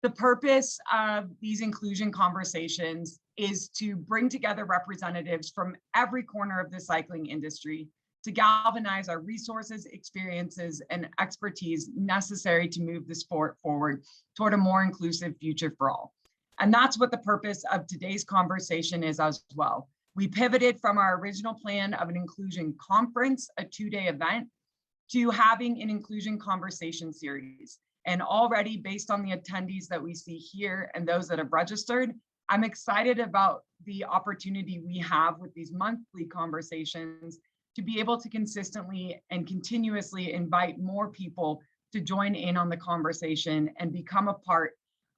The purpose of these inclusion conversations is to bring together representatives from every corner of the cycling industry to galvanize our resources, experiences, and expertise necessary to move the sport forward toward a more inclusive future for all. And that's what the purpose of today's conversation is as well. We pivoted from our original plan of an inclusion conference, a 2-day event, to having an inclusion conversation series. And already based on the attendees that we see here and those that have registered, I'm excited about the opportunity we have with these monthly conversations to be able to consistently and continuously invite more people to join in on the conversation and become a part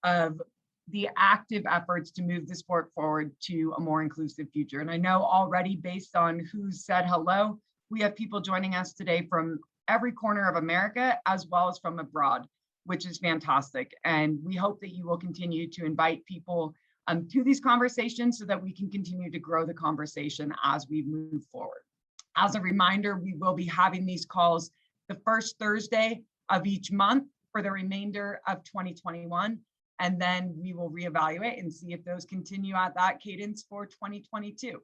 of the active efforts to move the sport forward to a more inclusive future. And I know already based on who said hello, we have people joining us today from every corner of America as well as from abroad, which is fantastic. And we hope that you will continue to invite people to these conversations so that we can continue to grow the conversation as we move forward. As a reminder, we will be having these calls the first Thursday of each month for the remainder of 2021. And then we will reevaluate and see if those continue at that cadence for 2022.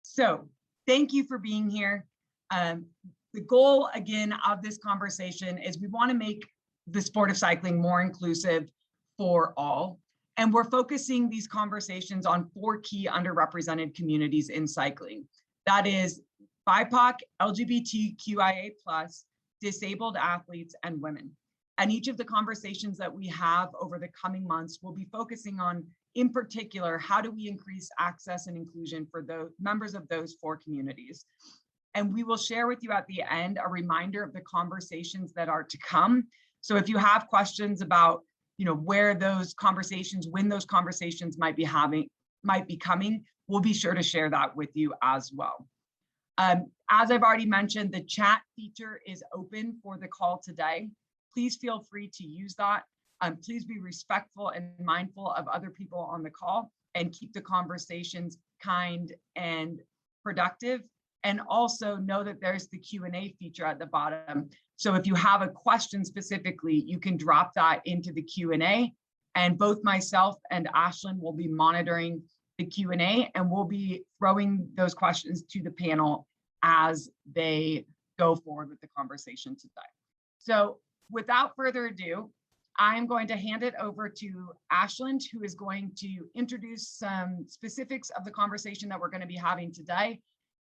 So thank you for being here. The goal, again, of this conversation is we want to make the sport of cycling more inclusive for all. And we're focusing these conversations on 4 key underrepresented communities in cycling. That is BIPOC, LGBTQIA+, disabled athletes, and women. And each of the conversations that we have over the coming months will be focusing on, in particular, how do we increase access and inclusion for the members of those 4 communities. And we will share with you at the end a reminder of the conversations that are to come. So if you have questions about, where those conversations, when those conversations might be coming, we'll be sure to share that with you as well. As I've already mentioned, the chat feature is open for the call today. Please feel free to use that. Please be respectful and mindful of other people on the call and keep the conversations kind and productive. And also know that there's the Q&A feature at the bottom. So if you have a question specifically, you can drop that into the Q&A, and both myself and Ashlyn will be monitoring the Q&A, and we'll be throwing those questions to the panel as they go forward with the conversation today. So without further ado, I'm going to hand it over to Ashlyn, who is going to introduce some specifics of the conversation that we're going to be having today.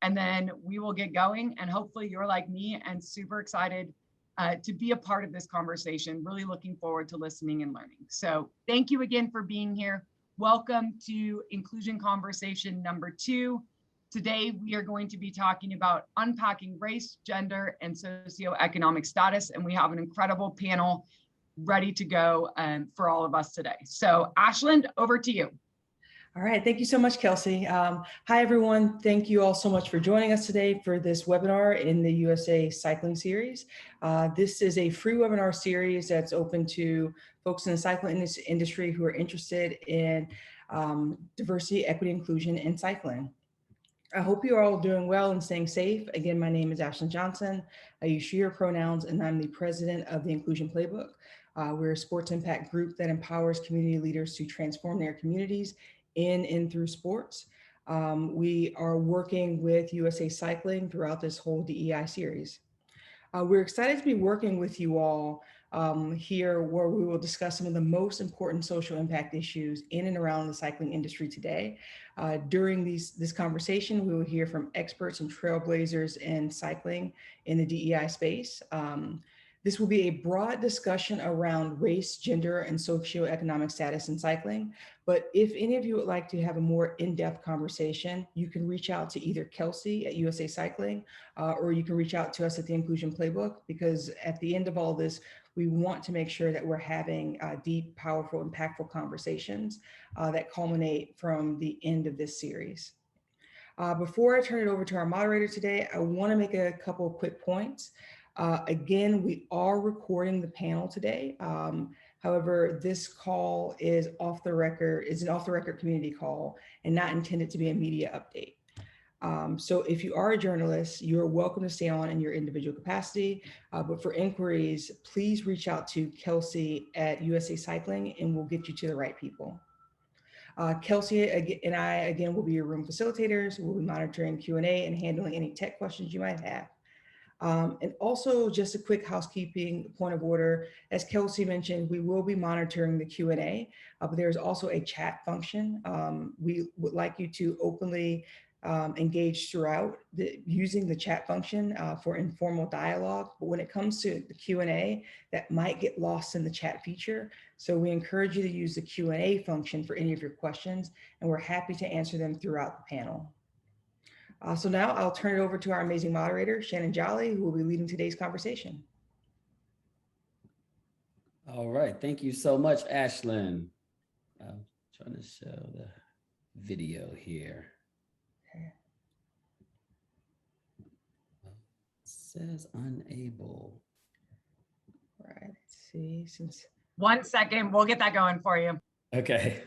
And then we will get going, and hopefully you're like me and super excited to be a part of this conversation. Really looking forward to listening and learning. So thank you again for being here. Welcome to Inclusion Conversation number 2. Today, we are going to be talking about unpacking race, gender, and socioeconomic status. And we have an incredible panel ready to go for all of us today. So Ashlyn, over to you. All right, thank you so much, Kelsey. Hi, everyone. Thank you all so much for joining us today for this webinar in the USA Cycling Series. This is a free webinar series that's open to folks in the cycling industry who are interested in diversity, equity, inclusion in cycling. I hope you're all doing well and staying safe. Again, my name is Ashlyn Johnson. I use she, her pronouns, and I'm the president of the Inclusion Playbook. We're a sports impact group that empowers community leaders to transform their communities in and through sports. We are working with USA Cycling throughout this whole DEI series. We're excited to be working with you all here, where we will discuss some of the most important social impact issues in and around the cycling industry today. During this conversation, we will hear from experts and trailblazers in cycling in the DEI space. This will be a broad discussion around race, gender, and socioeconomic status in cycling. But if any of you would like to have a more in-depth conversation, you can reach out to either Kelsey at USA Cycling, or you can reach out to us at the Inclusion Playbook, because at the end of all this, we want to make sure that we're having deep, powerful, impactful conversations that culminate from the end of this series. Before I turn it over to our moderator today, I want to make a couple of quick points. Again, we are recording the panel today. However, this call is an off the record community call and not intended to be a media update. So if you are a journalist, you're welcome to stay on in your individual capacity, but for inquiries, please reach out to Kelsey at USA Cycling and we'll get you to the right people. Kelsey and I, again, will be your room facilitators. We'll be monitoring Q&A and handling any tech questions you might have. And also just a quick housekeeping point of order. As Kelsey mentioned, we will be monitoring the Q&A, but there's also a chat function. We would like you to openly engage throughout using the chat function for informal dialogue. But when it comes to the Q&A, that might get lost in the chat feature. So we encourage you to use the Q&A function for any of your questions, and we're happy to answer them throughout the panel. So now I'll turn it over to our amazing moderator, Shannon Jolly, who will be leading today's conversation. All right, thank you so much, Ashlyn. I'm trying to show the video here. Okay. It says unable. Right, let's see, since. 1 second, we'll get that going for you. Okay.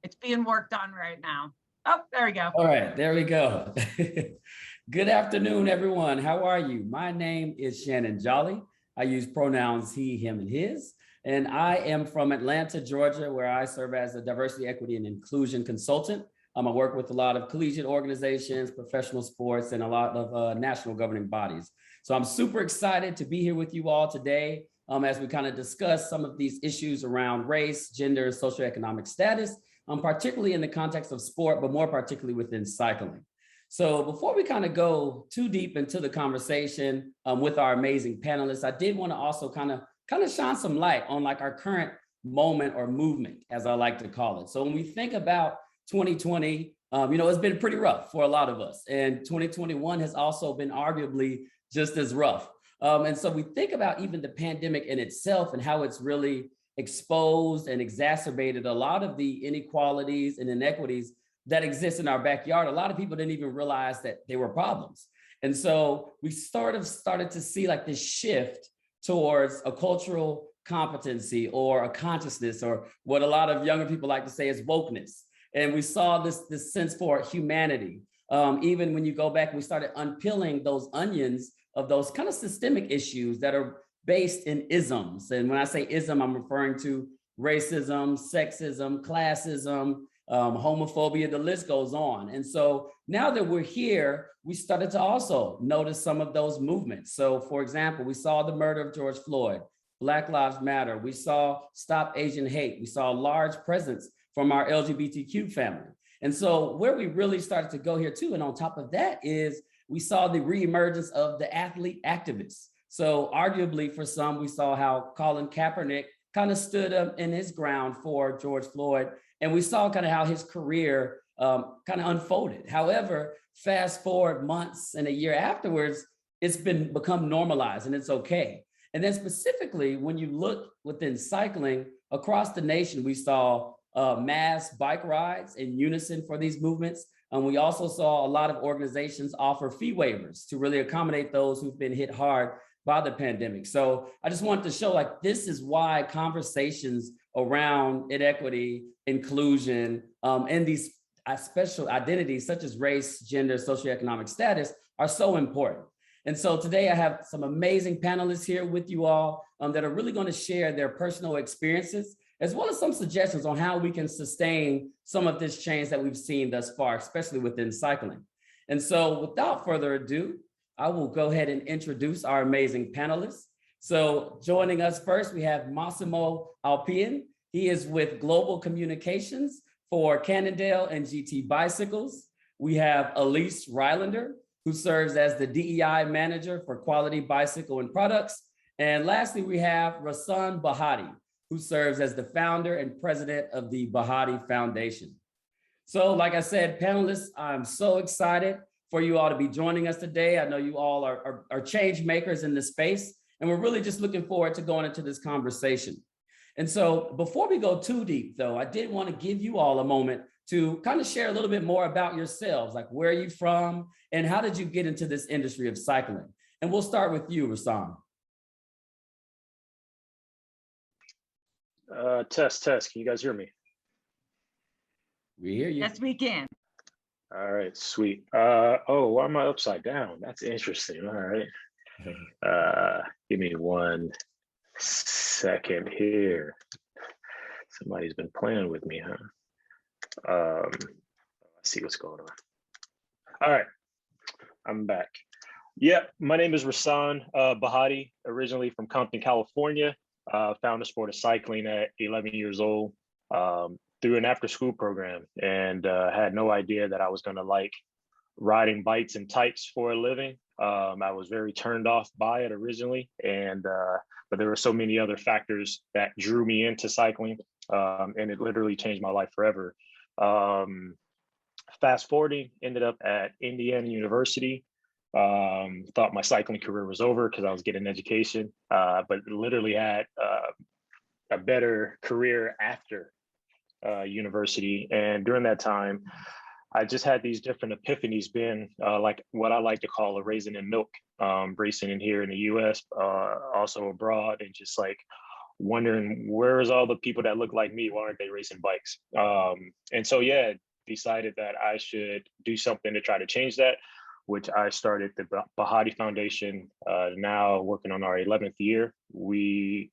It's being worked on right now. Oh, there we go. All right, there we go. Good afternoon, everyone. How are you? My name is Shannon Jolly. I use pronouns he, him, and his. And I am from Atlanta, Georgia, where I serve as a diversity, equity, and inclusion consultant. I work with a lot of collegiate organizations, professional sports, and a lot of national governing bodies. So I'm super excited to be here with you all today as we kind of discuss some of these issues around race, gender, socioeconomic status, particularly in the context of sport, but more particularly within cycling. So before we kind of go too deep into the conversation with our amazing panelists, I did want to also kind of shine some light on like our current moment or movement, as I like to call it. So when we think about 2020, it's been pretty rough for a lot of us, and 2021 has also been arguably just as rough. And so we think about even the pandemic in itself and how it's really exposed and exacerbated a lot of the inequalities and inequities that exist in our backyard. A lot of people didn't even realize that they were problems. And so we started to see like this shift towards a cultural competency or a consciousness, or what a lot of younger people like to say is wokeness. And we saw this sense for humanity. Even when you go back, we started unpeeling those onions of those kind of systemic issues that are based in isms. And when I say ism, I'm referring to racism, sexism, classism, homophobia, the list goes on. And so now that we're here, we started to also notice some of those movements. So for example, we saw the murder of George Floyd, Black Lives Matter. We saw Stop Asian Hate. We saw a large presence from our LGBTQ family. And so where we really started to go here too, and on top of that, is we saw the reemergence of the athlete activists. So arguably for some, we saw how Colin Kaepernick kind of stood up in his ground for George Floyd. And we saw kind of how his career kind of unfolded. However, fast forward months and a year afterwards, it's become normalized and it's okay. And then specifically, when you look within cycling across the nation, we saw mass bike rides in unison for these movements. We also saw a lot of organizations offer fee waivers to really accommodate those who've been hit hard by the pandemic. So I just wanted to show like this is why conversations around inequity, inclusion, and these special identities such as race, gender, socioeconomic status are so important. And so today I have some amazing panelists here with you all that are really going to share their personal experiences, as well as some suggestions on how we can sustain some of this change that we've seen thus far, especially within cycling. And so without further ado, I will go ahead and introduce our amazing panelists. So joining us first, we have Massimo Alpian. He is with Global Communications for Cannondale and GT Bicycles. We have Elyse Rylander, who serves as the DEI manager for Quality Bicycle and Products. And lastly, we have Rahsaan Bahati, who serves as the founder and president of the Bahati Foundation. So like I said, panelists, I'm so excited for you all to be joining us today. I know you all are change makers in this space, and we're really just looking forward to going into this conversation. And so before we go too deep though, I did want to give you all a moment to kind of share a little bit more about yourselves, like where are you from and how did you get into this industry of cycling? And we'll start with you, Rahsaan. Test. Can you guys hear me? We hear you. Yes, we can. All right, sweet. Oh, why am I upside down? That's interesting. All right. Give me 1 second here. Somebody's been playing with me, huh? Let's see what's going on. All right, I'm back. Yeah, my name is Rahsaan Bahati, originally from Compton, California. Found the sport of cycling at 11 years old through an after-school program, and had no idea that I was going to like riding bikes and types for a living. I was very turned off by it originally, and but there were so many other factors that drew me into cycling, and it literally changed my life forever. Fast forwarding, ended up at Indiana University. Thought my cycling career was over because I was getting an education, but literally had a better career after university. And during that time, I just had these different epiphanies, being like what I like to call a raisin in milk, racing in here in the US, also abroad, and just like wondering, where is all the people that look like me? Why aren't they racing bikes? And so, yeah, decided that I should do something to try to change that, which I started the Bahati Foundation, now working on our 11th year. We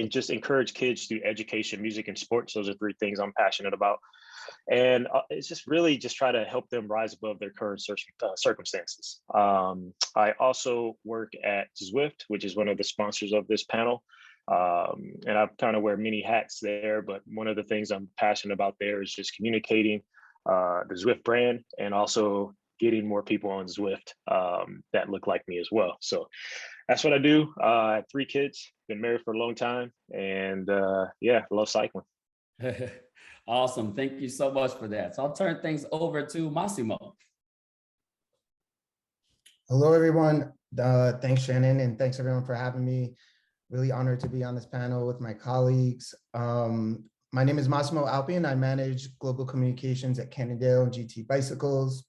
just encourage kids through education, music, and sports. Those are 3 things I'm passionate about. And it's just really just try to help them rise above their current circumstances. I also work at Zwift, which is one of the sponsors of this panel. And I kind of wear many hats there, but one of the things I'm passionate about there is just communicating the Zwift brand, and also getting more people on Zwift that look like me as well. So that's what I do. I have 3 kids, been married for a long time, and yeah, love cycling. Awesome. Thank you so much for that. So I'll turn things over to Massimo. Hello, everyone. Thanks, Shannon, and thanks everyone for having me. Really honored to be on this panel with my colleagues. My name is Massimo Alpian. I manage global communications at Cannondale and GT Bicycles.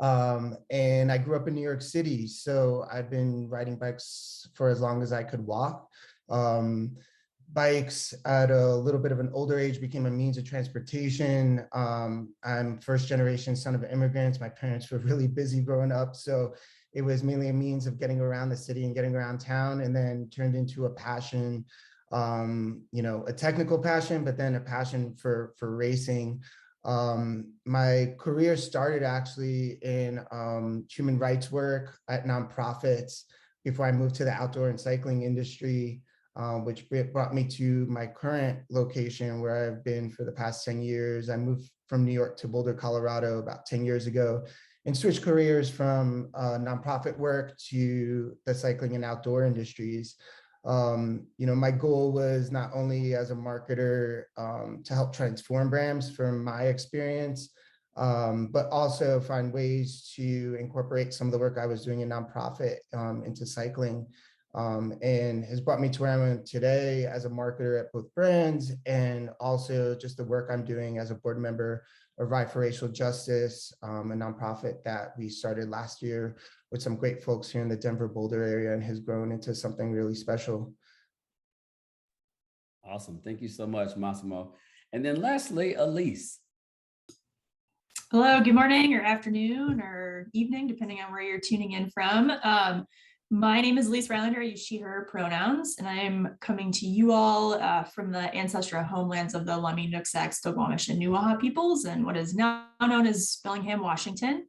And I grew up in New York City, so I've been riding bikes for as long as I could walk. Bikes at a little bit of an older age became a means of transportation. I'm first generation son of immigrants. My parents were really busy growing up, so it was mainly a means of getting around the city and getting around town, and then turned into a passion, you know, a technical passion, but then a passion for racing. My career started actually in human rights work at nonprofits before I moved to the outdoor and cycling industry, which brought me to my current location where I've been for the past 10 years. I moved from New York to Boulder, Colorado about 10 years ago, and switched careers from nonprofit work to the cycling and outdoor industries. You know, my goal was not only as a marketer to help transform brands from my experience, but also find ways to incorporate some of the work I was doing in nonprofit into cycling, and has brought me to where I am today as a marketer at both brands, and also just the work I'm doing as a board member of Ride for Racial Justice, a nonprofit that we started last year with some great folks here in the Denver Boulder area, and has grown into something really special. Awesome. Thank you so much, Massimo. And then lastly, Elyse. Hello, good morning or afternoon or evening, depending on where you're tuning in from. My name is Elyse Rylander. I use she, her pronouns, and I'm coming to you all from the ancestral homelands of the Lummi, Nooksack, Snoqualmie, and Nuwaha peoples, and what is now known as Bellingham, Washington.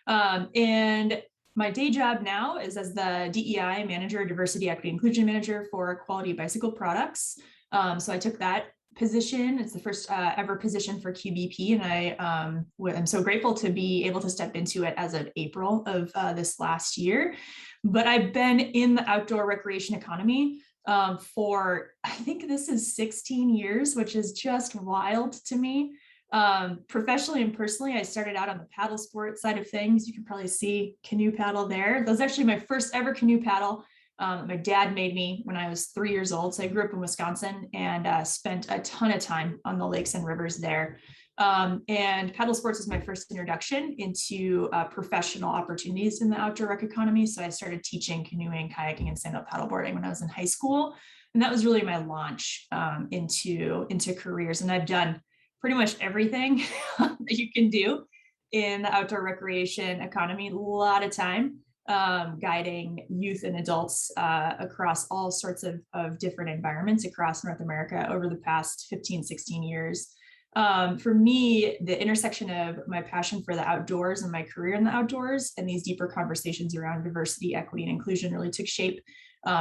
And my day job now is as the DEI manager, diversity, equity, inclusion manager for Quality Bicycle Products. So I took that position. It's the first ever position for QBP, and I'm so grateful to be able to step into it as of April of this last year. But I've been in the outdoor recreation economy for, I think this is 16 years, which is just wild to me. Professionally and personally, I started out on the paddle sport side of things. You can probably see canoe paddle there. That was actually my first ever canoe paddle. My dad made me when I was 3 years old. So I grew up in Wisconsin and spent a ton of time on the lakes and rivers there. And paddle sports was my first introduction into professional opportunities in the outdoor rec economy. So I started teaching canoeing, kayaking, and stand-up paddleboarding when I was in high school. And that was really my launch into careers. And I've done pretty much everything that you can do in the outdoor recreation economy. A lot of time guiding youth and adults across all sorts of different environments across North America over the past 15, 16 years. For me, the intersection of my passion for the outdoors and my career in the outdoors and these deeper conversations around diversity, equity, and inclusion really took shape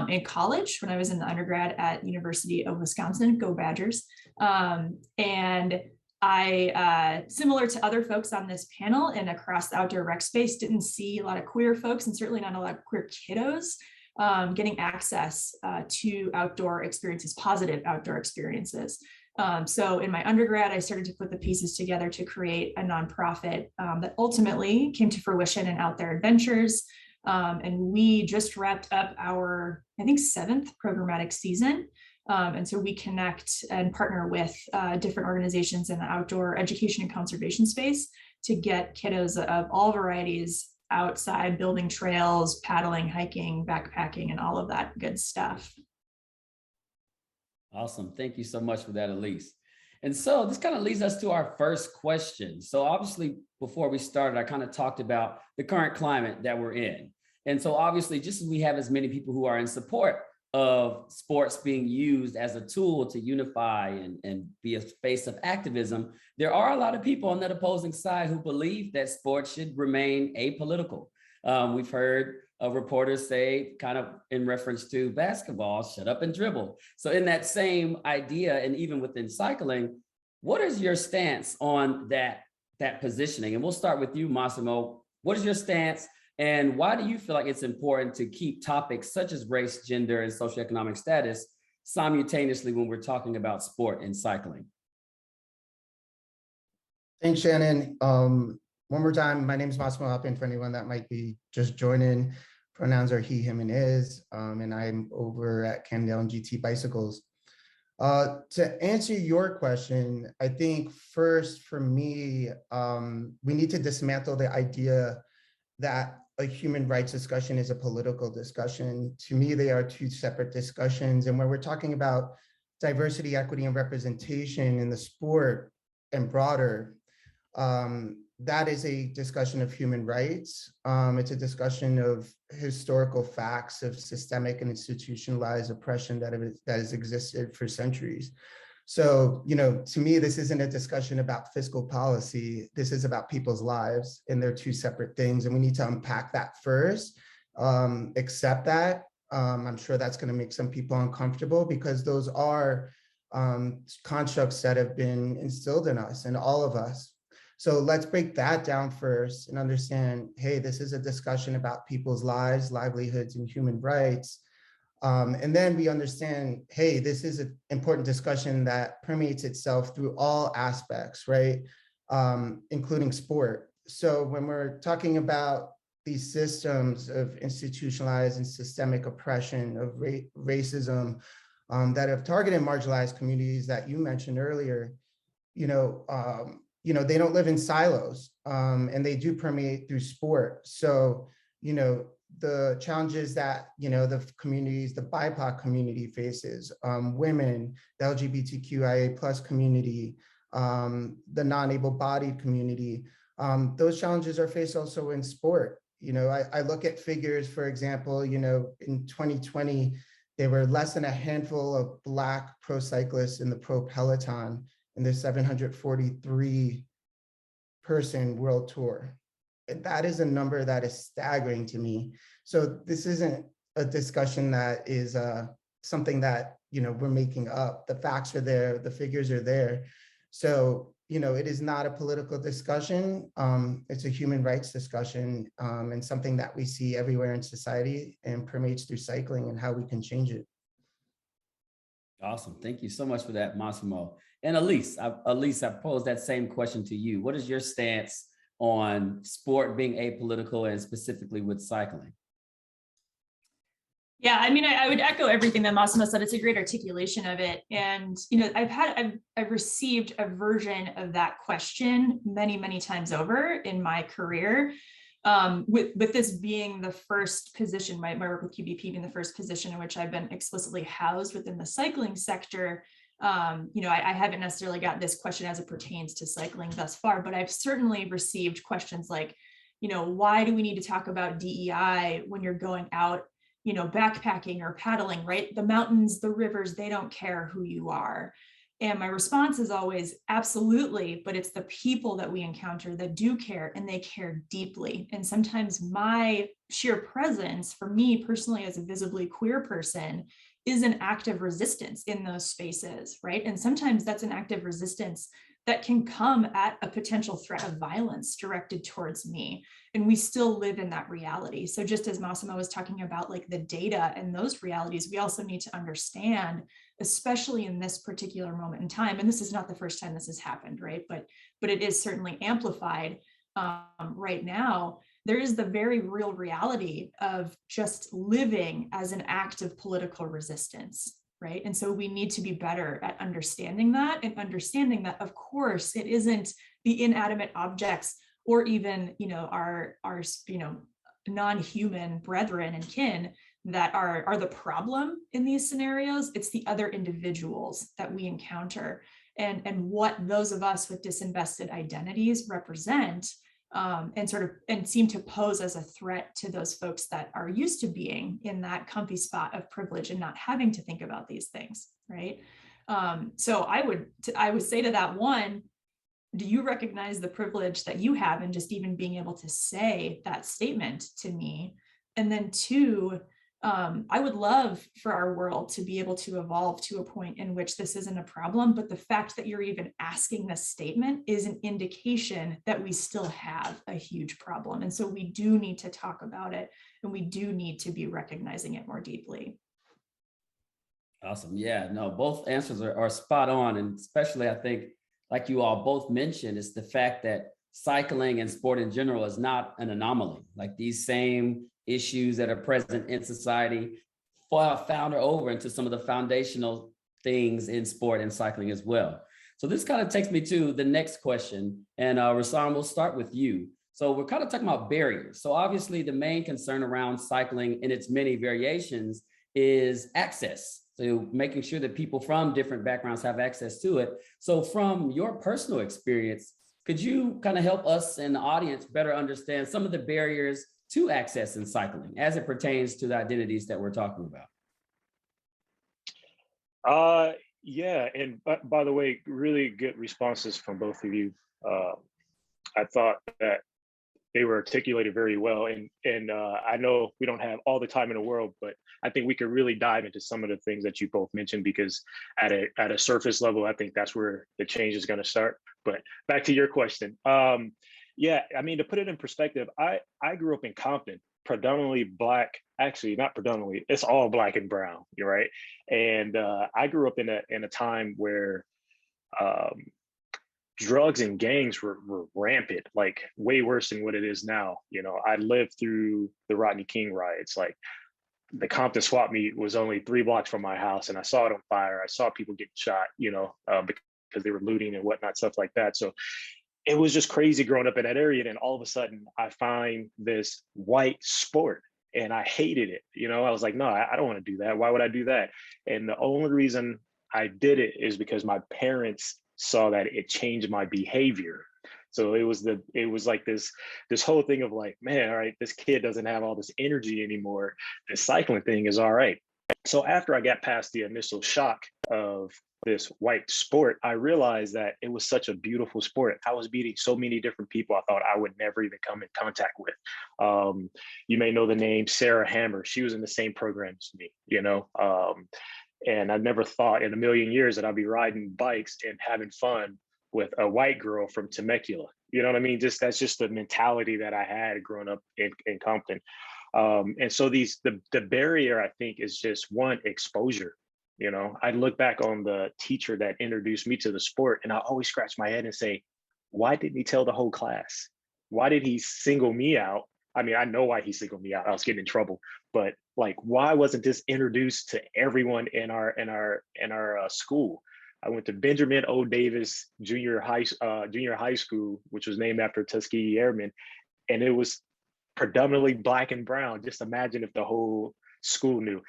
in college when I was in the undergrad at University of Wisconsin, go Badgers. And I, similar to other folks on this panel and across the outdoor rec space, didn't see a lot of queer folks and certainly not a lot of queer kiddos getting access to outdoor experiences, positive outdoor experiences. So in my undergrad, I started to put the pieces together to create a nonprofit that ultimately came to fruition in Out There Adventures. And we just wrapped up our, I think, 7th programmatic season. And so we connect and partner with different organizations in the outdoor education and conservation space to get kiddos of all varieties outside, building trails, paddling, hiking, backpacking, and all of that good stuff. Awesome. Thank you so much for that, Elyse. And so this kind of leads us to our first question. So obviously, before we started, I kind of talked about the current climate that we're in. And so obviously, just as we have as many people who are in support of sports being used as a tool to unify and be a space of activism, there are a lot of people on that opposing side who believe that sports should remain apolitical. We've heard reporters say, kind of in reference to basketball, shut up and dribble. So in that same idea, and even within cycling, what is your stance on that positioning? And we'll start with you, Massimo. What is your stance? And why do you feel like it's important to keep topics such as race, gender, and socioeconomic status simultaneously when we're talking about sport and cycling? Thanks, Shannon. One more time, my name is Massimo Alpian for anyone that might be just joining. Pronouns are he, him, and his, and I'm over at Cannondale and GT Bicycles. To answer your question, I think first for me, we need to dismantle the idea that a human rights discussion is a political discussion. To me, they are two separate discussions. And when we're talking about diversity, equity, and representation in the sport and broader, that is a discussion of human rights. It's a discussion of historical facts of systemic and institutionalized oppression that has existed for centuries. So, to me, this isn't a discussion about fiscal policy. This is about people's lives, and they're two separate things. And we need to unpack that first, accept that. I'm sure that's going to make some people uncomfortable because those are constructs that have been instilled in us and all of us. So let's break that down first and understand, hey, this is a discussion about people's lives, livelihoods, and human rights. And then we understand, hey, this is an important discussion that permeates itself through all aspects, right? Including sport. So when we're talking about these systems of institutionalized and systemic oppression, of racism that have targeted marginalized communities that you mentioned earlier, they don't live in silos, and they do permeate through sport. So, the challenges that, the communities, the BIPOC community faces, women, the LGBTQIA plus community, the non-able-bodied community, those challenges are faced also in sport. I look at figures, for example, in 2020, there were less than a handful of Black pro cyclists in the pro peloton in the 743 person world tour. That is a number that is staggering to me. So this isn't a discussion that is something that, we're making up. The facts are there, the figures are there. So, it is not a political discussion. It's a human rights discussion, and something that we see everywhere in society and permeates through cycling and how we can change it. Awesome. Thank you so much for that, Massimo. And Elyse, I posed that same question to you. What is your stance on sport being apolitical and specifically with cycling? Yeah, I mean, I would echo everything that Massimo said. It's a great articulation of it. And, I've received a version of that question many, many times over in my career. With this being the first position, my work with QBP being the first position in which I've been explicitly housed within the cycling sector. I haven't necessarily got this question as it pertains to cycling thus far, but I've certainly received questions like, why do we need to talk about DEI when you're going out, backpacking or paddling, right? The mountains, the rivers, they don't care who you are. And my response is always, absolutely, but it's the people that we encounter that do care, and they care deeply. And sometimes my sheer presence, for me personally as a visibly queer person, is an act of resistance in those spaces, right? And sometimes that's an act of resistance that can come at a potential threat of violence directed towards me. And we still live in that reality. So just as Massimo was talking about, like the data and those realities, we also need to understand, especially in this particular moment in time, and this is not the first time this has happened, right? But it is certainly amplified right now. There is the very real reality of just living as an act of political resistance. Right. And so we need to be better at understanding that, and understanding that, of course, it isn't the inanimate objects or even, our non-human brethren and kin that are the problem in these scenarios. It's the other individuals that we encounter, and what those of us with disinvested identities represent. And seem to pose as a threat to those folks that are used to being in that comfy spot of privilege and not having to think about these things, right? So I would say to that one, do you recognize the privilege that you have in just even being able to say that statement to me? And then two, I would love for our world to be able to evolve to a point in which this isn't a problem, but the fact that you're even asking this statement is an indication that we still have a huge problem. And so we do need to talk about it, and we do need to be recognizing it more deeply. Awesome. Yeah, no, both answers are spot on. And especially, I think, like you all both mentioned, it's the fact that cycling and sport in general is not an anomaly. Like these same issues that are present in society founder over into some of the foundational things in sport and cycling as well. So this kind of takes me to the next question. And Rahsaan, we'll start with you. So we're kind of talking about barriers. So obviously the main concern around cycling in its many variations is access. So making sure that people from different backgrounds have access to it. So from your personal experience, could you kind of help us and the audience better understand some of the barriers to access in cycling as it pertains to the identities that we're talking about? Yeah, and by the way, really good responses from both of you. I thought that they were articulated very well, and I know we don't have all the time in the world, but I think we could really dive into some of the things that you both mentioned, because at a surface level, I think that's where the change is going to start. But back to your question. Yeah, I mean, to put it in perspective, I grew up in Compton, predominantly Black, actually not predominantly, it's all Black and brown, you're right. And I grew up in a time where drugs and gangs were rampant, like way worse than what it is now. I lived through the Rodney King riots. Like the Compton swap meet was only 3 blocks from my house, and I saw it on fire. I saw people get shot, because they were looting and whatnot, stuff like that. So it was just crazy growing up in that area. And then all of a sudden I find this white sport and I hated it. I was like, no, I don't want to do that. Why would I do that? And the only reason I did it is because my parents saw that it changed my behavior. So it was like this whole thing of like, man, all right, this kid doesn't have all this energy anymore. This cycling thing is all right. So after I got past the initial shock of this white sport, I realized that it was such a beautiful sport. I was meeting so many different people I thought I would never even come in contact with. You may know the name Sarah Hammer. She was in the same program as me, and I never thought in a million years that I'd be riding bikes and having fun with a white girl from Temecula. You know what I mean? That's just the mentality that I had growing up in Compton. And so the barrier, I think, is just one, exposure. I look back on the teacher that introduced me to the sport, and I always scratch my head and say, why didn't he tell the whole class? Why did he single me out? I mean, I know why he singled me out. I was getting in trouble, but like, why wasn't this introduced to everyone in our school? I went to Benjamin O. Davis Junior High School, which was named after Tuskegee Airmen, and it was predominantly Black and brown. Just imagine if the whole school knew.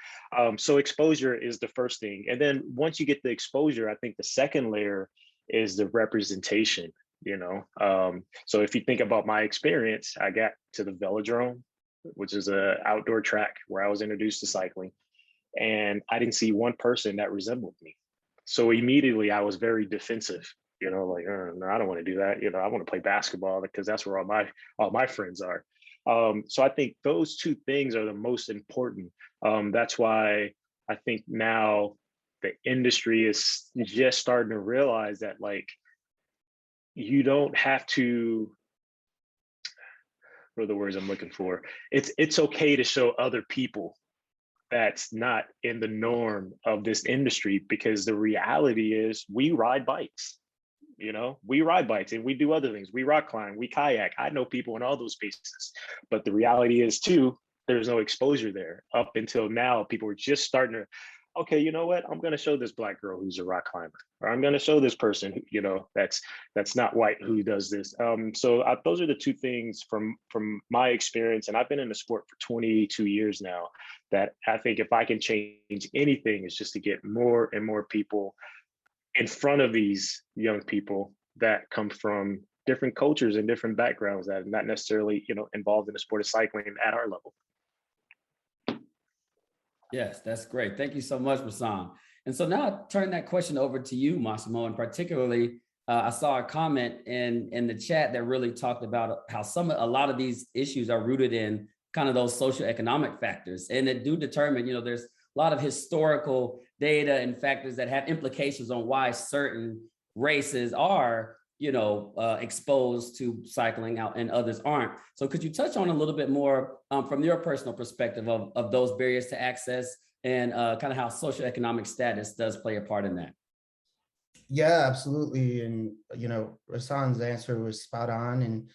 So exposure is the first thing. And then once you get the exposure, I think the second layer is the representation, you know? So if you think about my experience, I got to the velodrome, which is an outdoor track where I was introduced to cycling, and I didn't see one person that resembled me. So immediately I was very defensive, you know, like, no, I don't want to do that. You know, I want to play basketball because that's where all my friends are. So I think those two things are the most important. That's why I think now the industry is just starting to realize that, like, you don't have to, what are the words I'm looking for? It's okay to show other people that's not in the norm of this industry, because the reality is we ride bikes. You know, we ride bikes and we do other things. We rock climb, we kayak. I know people in all those spaces, but the reality is too, there's no exposure there. Up until now, people are just starting to, okay, you know what? I'm going to show this Black girl who's a rock climber, or I'm going to show this person, who, you know, that's not white, who does this. Those are the two things from my experience, and I've been in the sport for 22 years now, that I think if I can change anything, is just to get more and more people in front of these young people that come from different cultures and different backgrounds that are not necessarily, you know, involved in the sport of cycling at our level. Yes, that's great. Thank you so much, Rahsaan. And so now I turn that question over to you, Massimo, and particularly, I saw a comment in the chat that really talked about how a lot of these issues are rooted in kind of those socioeconomic factors, and that do determine, you know, there's a lot of historical data and factors that have implications on why certain races are, you know, exposed to cycling out and others aren't. So could you touch on a little bit more from your personal perspective of those barriers to access, and kind of how socioeconomic status does play a part in that? Yeah, absolutely. And, you know, Rahsaan's answer was spot on. And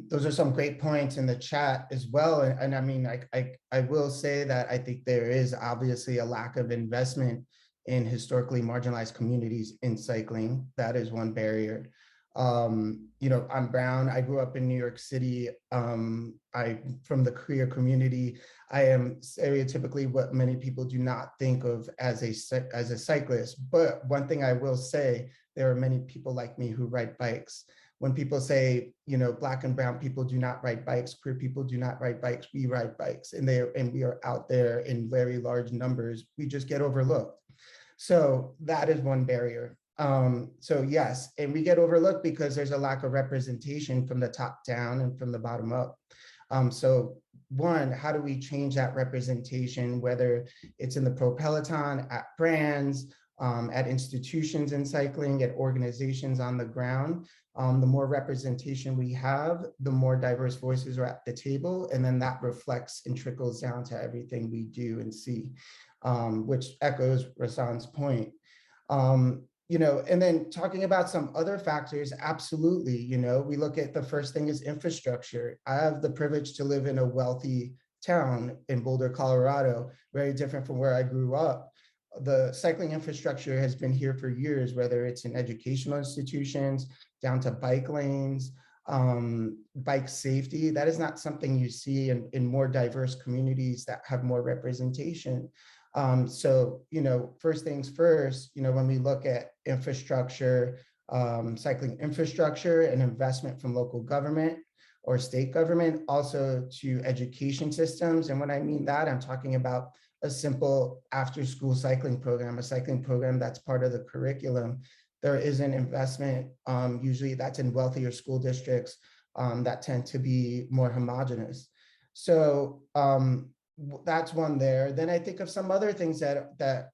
those are some great points in the chat as well. And I mean, I will say that I think there is obviously a lack of investment in historically marginalized communities in cycling. That is one barrier. You know, I'm brown. I grew up in New York City. I'm from the queer community. I am stereotypically what many people do not think of as a cyclist. But one thing I will say, there are many people like me who ride bikes. When people say, you know, Black and brown people do not ride bikes, queer people do not ride bikes, we ride bikes, and we are out there in very large numbers. We just get overlooked. So that is one barrier. So yes, and we get overlooked because there's a lack of representation from the top down and from the bottom up. So one, how do we change that representation, whether it's in the pro peloton, at brands, at institutions in cycling, at organizations on the ground? The more representation we have, the more diverse voices are at the table, and then that reflects and trickles down to everything we do and see, which echoes Rahsaan's point. You know, and then talking about some other factors, absolutely, you know, we look at the first thing is infrastructure. I have the privilege to live in a wealthy town in Boulder, Colorado, very different from where I grew up. The cycling infrastructure has been here for years, whether it's in educational institutions, down to bike lanes, bike safety. That is not something you see in more diverse communities that have more representation. So, you know, first things first, you know, when we look at infrastructure, cycling infrastructure and investment from local government or state government, also to education systems. And when I mean that, I'm talking about a simple after-school cycling program, a cycling program that's part of the curriculum. There is an investment, usually that's in wealthier school districts that tend to be more homogenous. So that's one there. Then I think of some other things that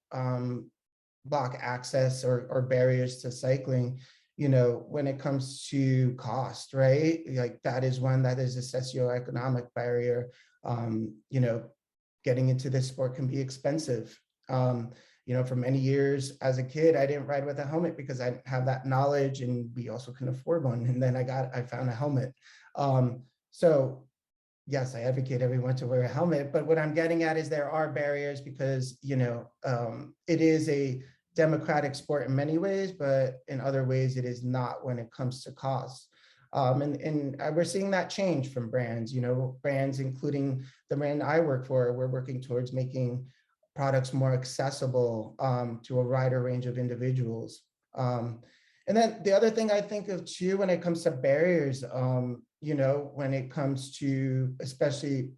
block access or barriers to cycling, you know, when it comes to cost, right? Like that is one that is a socioeconomic barrier. You know, getting into this sport can be expensive. You know, for many years as a kid, I didn't ride with a helmet because I didn't have that knowledge, and we also couldn't afford one. And then I found a helmet. So yes, I advocate everyone to wear a helmet, but what I'm getting at is there are barriers because, it is a democratic sport in many ways, but in other ways it is not when it comes to cost. And we're seeing that change from brands, brands, including the brand I work for, we're working towards making products more accessible to a wider range of individuals. And then the other thing I think of too, when it comes to barriers, when it comes to especially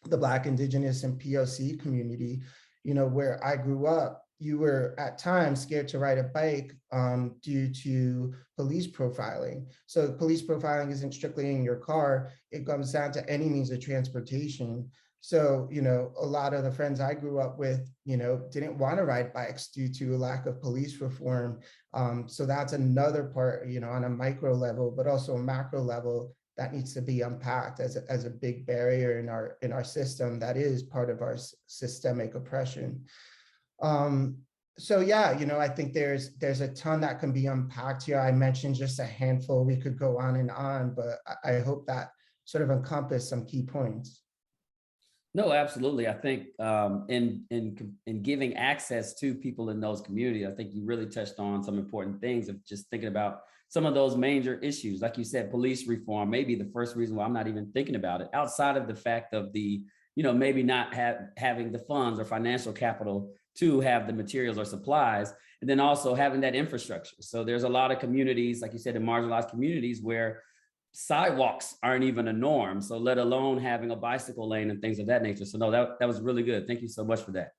the Black, Indigenous, and POC community, where I grew up, you were at times scared to ride a bike due to police profiling. So police profiling isn't strictly in your car, it comes down to any means of transportation. So, a lot of the friends I grew up with, didn't want to ride bikes due to a lack of police reform. So that's another part, on a micro level, but also a macro level that needs to be unpacked as a big barrier in our system that is part of our systemic oppression. So yeah, I think there's a ton that can be unpacked here. I mentioned just a handful, we could go on and on, but I hope that sort of encompass some key points. No, absolutely. I think in giving access to people in those communities, I think you really touched on some important things of just thinking about some of those major issues. Like you said, police reform may be the first reason why I'm not even thinking about it, outside of the fact of the, maybe not having the funds or financial capital to have the materials or supplies, and then also having that infrastructure. So there's a lot of communities, like you said, in marginalized communities where sidewalks aren't even a norm. So let alone having a bicycle lane and things of that nature. So no, that was really good. Thank you so much for that.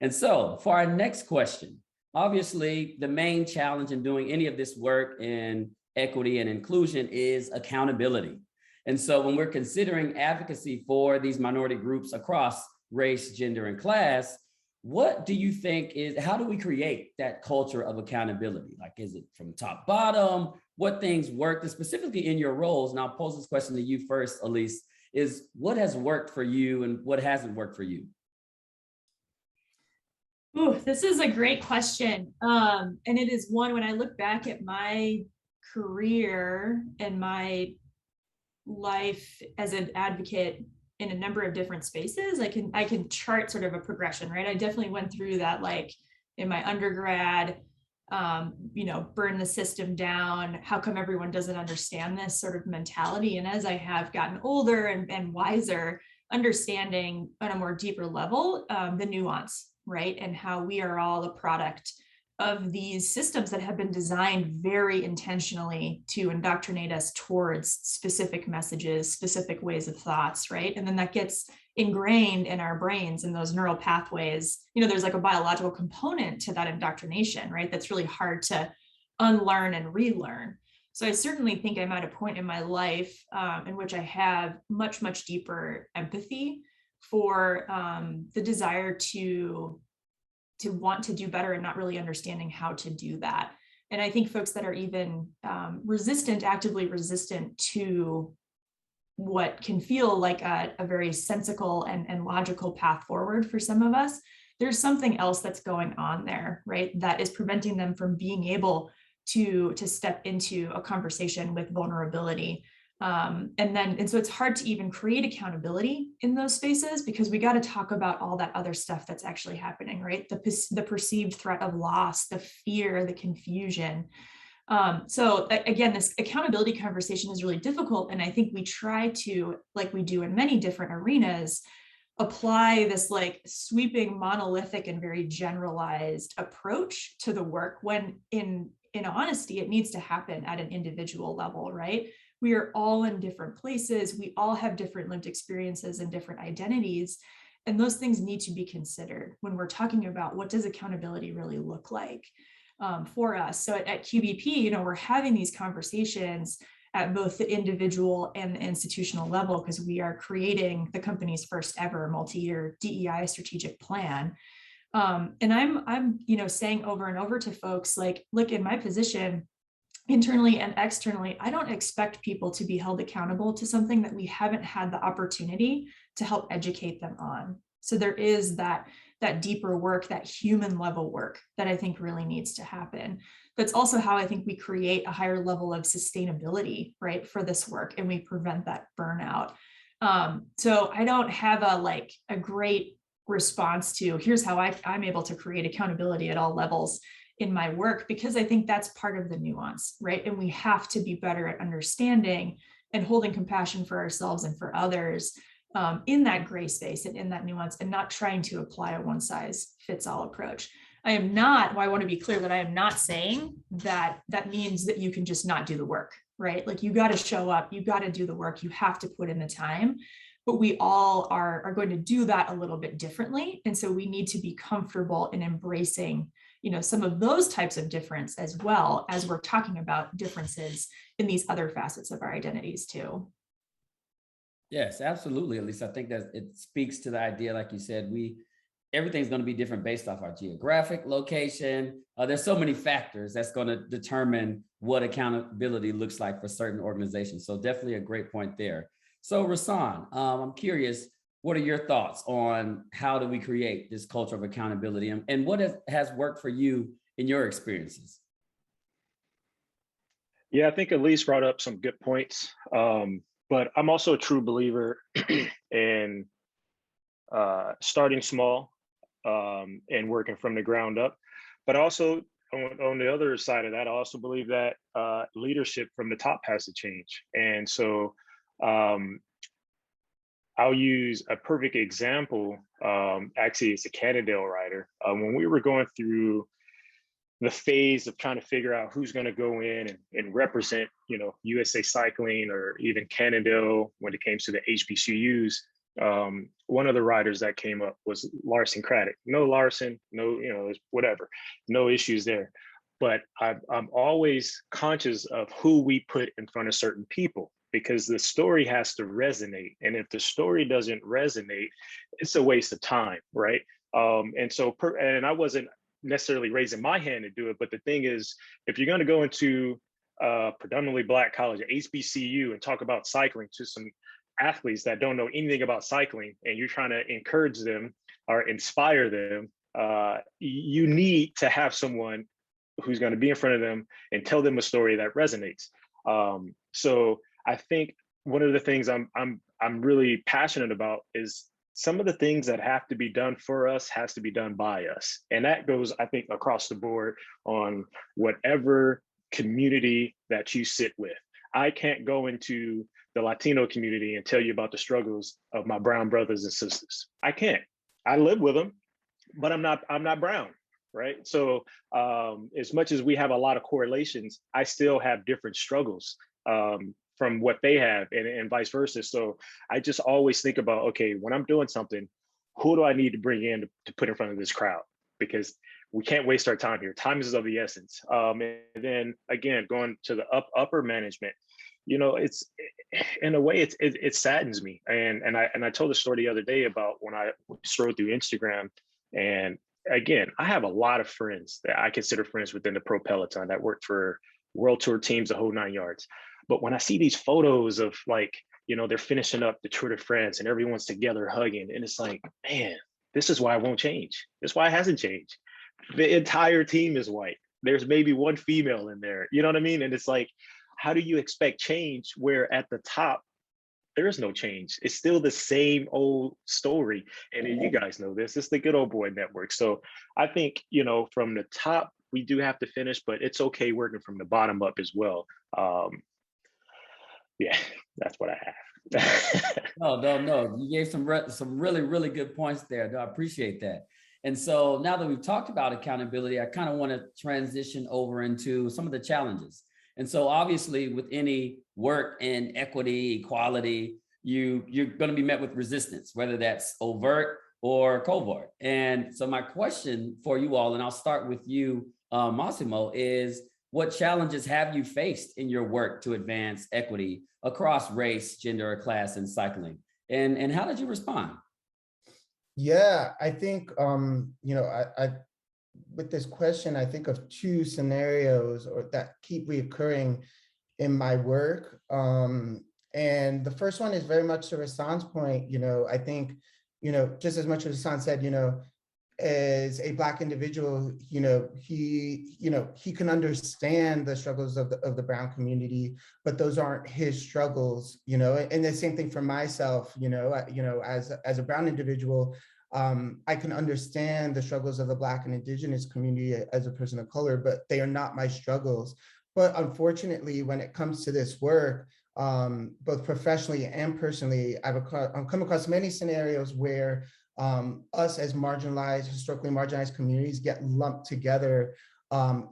And so for our next question, obviously the main challenge in doing any of this work in equity and inclusion is accountability. And so when we're considering advocacy for these minority groups across race, gender, and class, what do you think how do we create that culture of accountability? Like, is it from top bottom? What things worked? And specifically in your roles, and I'll pose this question to you first, Elyse, is what has worked for you and what hasn't worked for you? Ooh, this is a great question. And it is one, when I look back at my career and my life as an advocate in a number of different spaces, I can chart sort of a progression, right? I definitely went through that, like in my undergrad, burn the system down. How come everyone doesn't understand this sort of mentality? And as I have gotten older and wiser, understanding on a more deeper level, the nuance, right? And how we are all a product of these systems that have been designed very intentionally to indoctrinate us towards specific messages, specific ways of thoughts, right? And then that gets ingrained in our brains and those neural pathways. There's like a biological component to that indoctrination, right? That's really hard to unlearn and relearn. So I certainly think I'm at a point in my life in which I have much, much deeper empathy for the desire to want to do better and not really understanding how to do that. And I think folks that are even actively resistant to what can feel like a very sensical and logical path forward for some of us, there's something else that's going on there, right? That is preventing them from being able to step into a conversation with vulnerability. And so it's hard to even create accountability in those spaces because we got to talk about all that other stuff that's actually happening, right? The perceived threat of loss, the fear, the confusion. So again, this accountability conversation is really difficult. And I think we try to, like we do in many different arenas, apply this like sweeping, monolithic, and very generalized approach to the work when in honesty, it needs to happen at an individual level, right? We are all in different places. We all have different lived experiences and different identities. And those things need to be considered when we're talking about what does accountability really look like for us. So at QBP, we're having these conversations at both the individual and the institutional level because we are creating the company's first ever multi-year DEI strategic plan. And I'm saying over and over to folks, like, look, in my position, internally and externally, I don't expect people to be held accountable to something that we haven't had the opportunity to help educate them on. So there is that deeper work, that human level work that I think really needs to happen. That's also how I think we create a higher level of sustainability, right, for this work, and we prevent that burnout. So I don't have a great response to here's how I'm able to create accountability at all levels in my work, because I think that's part of the nuance, right? And we have to be better at understanding and holding compassion for ourselves and for others in that gray space and in that nuance, and not trying to apply a one size fits all approach. I want to be clear that I am not saying that that means that you can just not do the work, right? Like, you got to show up, you got to do the work, you have to put in the time, but we all are going to do that a little bit differently. And so we need to be comfortable in embracing, some of those types of difference, as well as we're talking about differences in these other facets of our identities too. Yes, absolutely. At least I think that it speaks to the idea, like you said, everything's going to be different based off our geographic location. There's so many factors that's going to determine what accountability looks like for certain organizations. So definitely a great point there. So Rahsaan, I'm curious, what are your thoughts on how do we create this culture of accountability, and what has worked for you in your experiences? Yeah, I think Elyse brought up some good points, but I'm also a true believer in starting small and working from the ground up. But also on the other side of that, I also believe that leadership from the top has to change. And so I'll use a perfect example. Actually, it's a Cannondale rider. When we were going through the phase of trying to figure out who's going to go in and represent, USA Cycling or even Cannondale when it came to the HBCUs, one of the riders that came up was Larson Craddock. No Larson, no, whatever, no issues there. But I'm always conscious of who we put in front of certain people, because the story has to resonate. And if the story doesn't resonate, it's a waste of time, right? And I wasn't necessarily raising my hand to do it, but the thing is, if you're going to go into a predominantly Black college, HBCU, and talk about cycling to some athletes that don't know anything about cycling, and you're trying to encourage them or inspire them, you need to have someone who's going to be in front of them and tell them a story that resonates. So I think one of the things I'm really passionate about is some of the things that have to be done for us has to be done by us. And that goes, I think, across the board on whatever community that you sit with. I can't go into the Latino community and tell you about the struggles of my brown brothers and sisters. I can't. I live with them, but I'm not brown, right? So as much as we have a lot of correlations, I still have different struggles from what they have, and vice versa. So I just always think about, okay, when I'm doing something, who do I need to bring in to put in front of this crowd? Because we can't waste our time here. Time is of the essence. And then again, going to the upper management, it's in a way it saddens me. And I told a story the other day about when I scrolled through Instagram, and again, I have a lot of friends that I consider friends within the pro peloton that work for world tour teams, the whole 9 yards. But when I see these photos of they're finishing up the Tour de France and everyone's together hugging, and it's like, man, this is why it won't change. This is why it hasn't changed. The entire team is white. There's maybe one female in there. You know what I mean? And it's like, how do you expect change where at the top, there is no change? It's still the same old story. And you guys know this, it's the good old boy network. So I think, from the top, we do have to finish, but it's okay working from the bottom up as well. Yeah, that's what I have. No. You gave some really, really good points there. I appreciate that. And so now that we've talked about accountability, I kind of want to transition over into some of the challenges. And so obviously with any work in equity, equality, you're going to be met with resistance, whether that's overt or covert. And so my question for you all, and I'll start with you, Massimo, is what challenges have you faced in your work to advance equity across race, gender, or class in cycling? And how did you respond? Yeah, I think, I with this question, I think of two scenarios that keep reoccurring in my work. And the first one is very much to Rahsaan's point. I think, just as much as Rahsaan said, as a Black individual, he can understand the struggles of the brown community, but those aren't his struggles, and the same thing for myself, as a brown individual, I can understand the struggles of the Black and Indigenous community as a person of color, but they are not my struggles. But unfortunately, when it comes to this work, both professionally and personally, I've come across many scenarios where us as historically marginalized communities get lumped together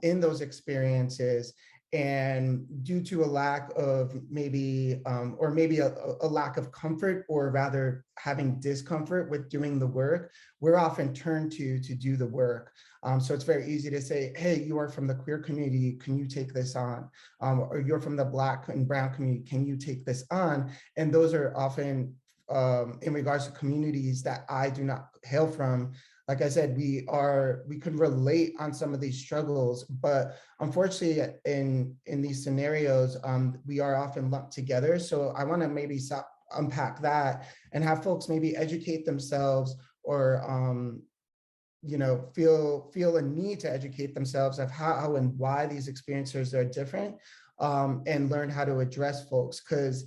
in those experiences. And due to a lack of maybe a lack of comfort, or rather having discomfort with doing the work, we're often turned to do the work. So it's very easy to say, hey, you are from the queer community, can you take this on? Or you're from the Black and brown community, can you take this on? And those are often in regards to communities that I do not hail from. Like I said, we could relate on some of these struggles, but unfortunately in these scenarios, we are often lumped together. So I want to maybe unpack that and have folks maybe educate themselves, or feel a need to educate themselves of how and why these experiences are different, and learn how to address folks, because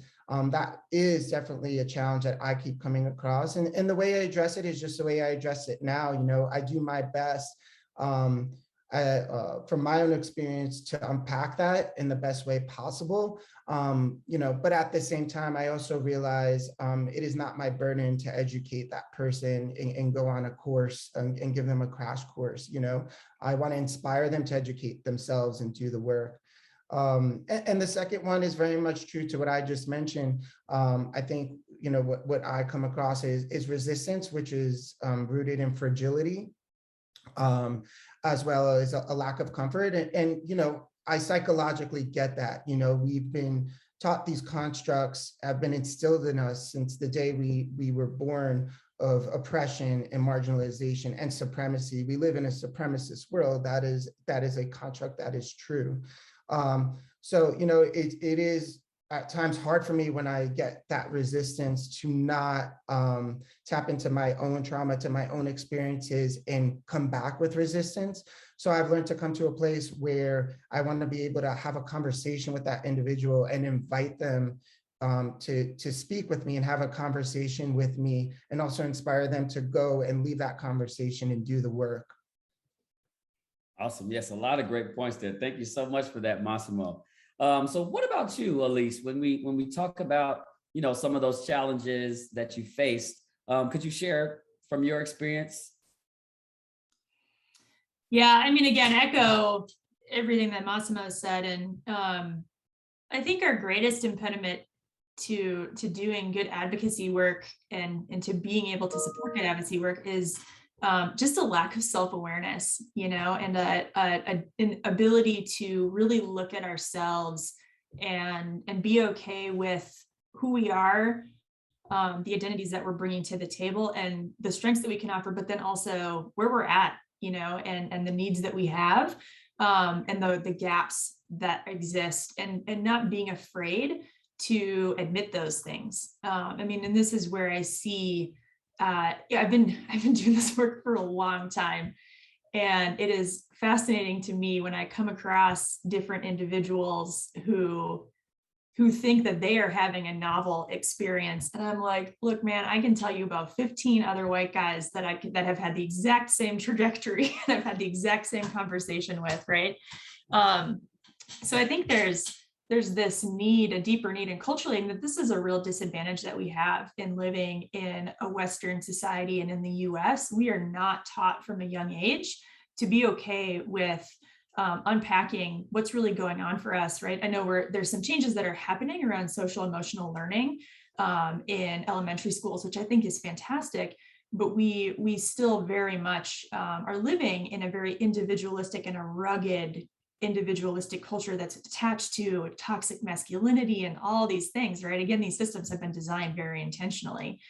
that is definitely a challenge that I keep coming across. And the way I address it is just the way I address it now. I do my best from my own experience to unpack that in the best way possible. But at the same time, I also realize it is not my burden to educate that person and go on a course and give them a crash course. I want to inspire them to educate themselves and do the work. And the second one is very much true to what I just mentioned. I think, what I come across is resistance, which is rooted in fragility, as well as a lack of comfort. And I psychologically get that. We've been taught these constructs, have been instilled in us since the day we were born, of oppression and marginalization and supremacy. We live in a supremacist world. That is a construct that is true. So, it is at times hard for me when I get that resistance to not tap into my own trauma, to my own experiences, and come back with resistance. So I've learned to come to a place where I want to be able to have a conversation with that individual and invite them to speak with me and have a conversation with me, and also inspire them to go and leave that conversation and do the work. Awesome. Yes, a lot of great points there. Thank you so much for that, Massimo. So what about you, Elyse? When we talk about, some of those challenges that you faced, could you share from your experience? Yeah, again, echo everything that Massimo said. And I think our greatest impediment to doing good advocacy work and to being able to support good advocacy work is just a lack of self-awareness, and an ability to really look at ourselves and be okay with who we are, the identities that we're bringing to the table, and the strengths that we can offer, but then also where we're at, and the needs that we have, and the gaps that exist, and not being afraid to admit those things. And this is where I see, I've been doing this work for a long time, and it is fascinating to me when I come across different individuals who think that they are having a novel experience, and I'm like, look, man, I can tell you about 15 other white guys that have had the exact same trajectory and I've had the exact same conversation with, right? So I think there's this need, a deeper need, and culturally, and that this is a real disadvantage that we have in living in a Western society and in the US. We are not taught from a young age to be okay with unpacking what's really going on for us, right? I know there's some changes that are happening around social emotional learning in elementary schools, which I think is fantastic, but we still very much are living in a very individualistic and a rugged individualistic culture that's attached to toxic masculinity and all these things, right? Again, these systems have been designed very intentionally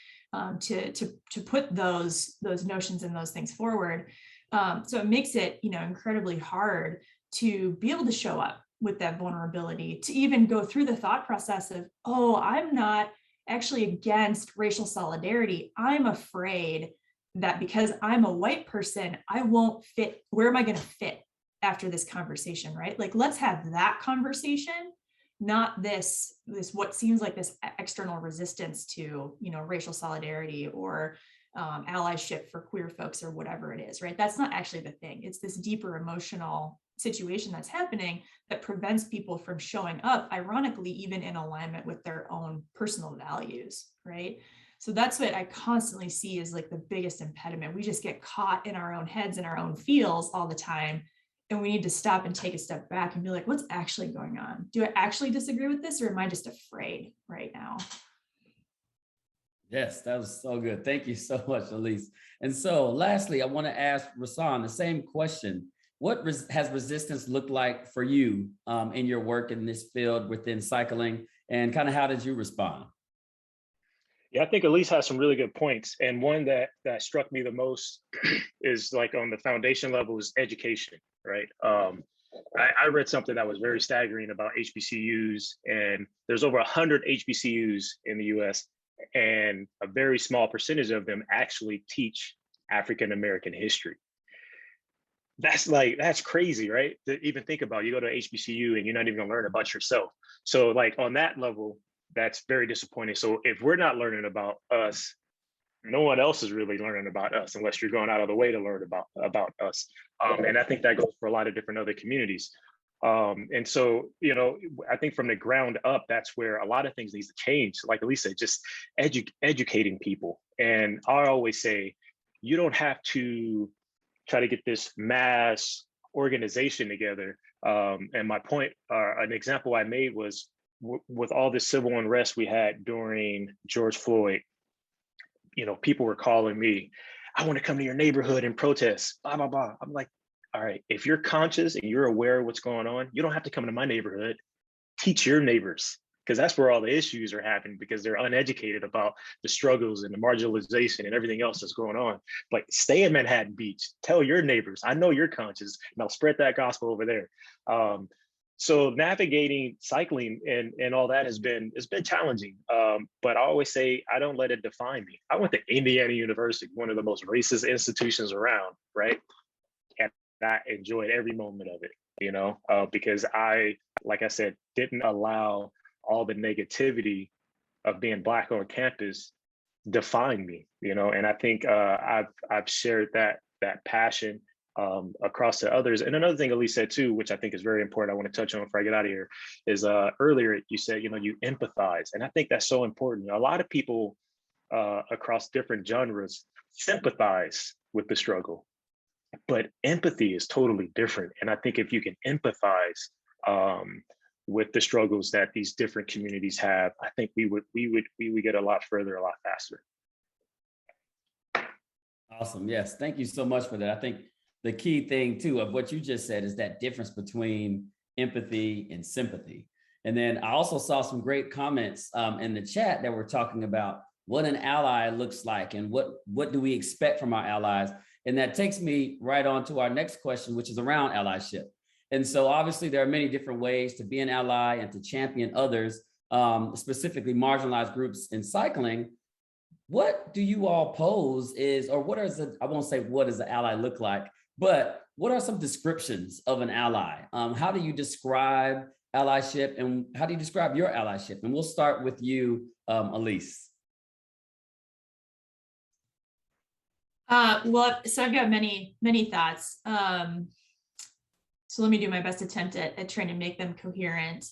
to put those notions and those things forward. So it makes it, incredibly hard to be able to show up with that vulnerability, to even go through the thought process of, oh, I'm not actually against racial solidarity. I'm afraid that because I'm a white person, I won't fit. Where am I going to fit after this conversation, right? Like, let's have that conversation, not this what seems like this external resistance to, racial solidarity or allyship for queer folks or whatever it is, right? That's not actually the thing. It's this deeper emotional situation that's happening that prevents people from showing up, ironically, even in alignment with their own personal values, right? So that's what I constantly see as like the biggest impediment. We just get caught in our own heads and our own feels all the time. And we need to stop and take a step back and be like, what's actually going on? Do I actually disagree with this, or am I just afraid right now? Yes, that was so good. Thank you so much, Elyse. And so lastly, I want to ask Rahsaan the same question. What has resistance looked like for you in your work in this field within cycling, and kind of how did you respond? Yeah, I think Elyse has some really good points. And one that struck me the most is like on the foundation level is education, right? I read something that was very staggering about HBCUs, and there's over 100 HBCUs in the US, and a very small percentage of them actually teach African-American history. That's crazy, right? To even think about. You go to HBCU and you're not even gonna learn about yourself. So like on that level, that's very disappointing. So if we're not learning about us, no one else is really learning about us unless you're going out of the way to learn about us. And I think that goes for a lot of different other communities. And so, I think from the ground up, that's where a lot of things needs to change. Like Elyse said, just educating people. And I always say, you don't have to try to get this mass organization together. And my point, an example I made was with all this civil unrest we had during George Floyd, people were calling me, I want to come to your neighborhood and protest, blah, blah, blah. I'm like, all right, if you're conscious and you're aware of what's going on, you don't have to come to my neighborhood. Teach your neighbors, because that's where all the issues are happening, because they're uneducated about the struggles and the marginalization and everything else that's going on. Like, stay in Manhattan Beach, tell your neighbors, I know you're conscious, and I'll spread that gospel over there. So navigating cycling and all that it's been challenging. But I always say, I don't let it define me. I went to Indiana University, one of the most racist institutions around, right? And I enjoyed every moment of it, because I, like I said, didn't allow all the negativity of being Black on campus define me, and I think I've shared that passion across to others. And another thing Elyse said too, which I think is very important, I want to touch on before I get out of here, is earlier you said, you empathize. And I think that's so important. A lot of people across different genres sympathize with the struggle, but empathy is totally different. And I think if you can empathize with the struggles that these different communities have, I think we would get a lot further, a lot faster. Awesome. Yes. Thank you so much for that. I think the key thing too of what you just said is that difference between empathy and sympathy. And then I also saw some great comments in the chat that were talking about what an ally looks like and what do we expect from our allies. And that takes me right on to our next question, which is around allyship. And so obviously there are many different ways to be an ally and to champion others, specifically marginalized groups in cycling. What do you all pose I won't say what does an ally look like, but what are some descriptions of an ally? How do you describe allyship, and how do you describe your allyship? And we'll start with you, Elyse. Well, so I've got many thoughts. So let me do my best attempt at trying to make them coherent.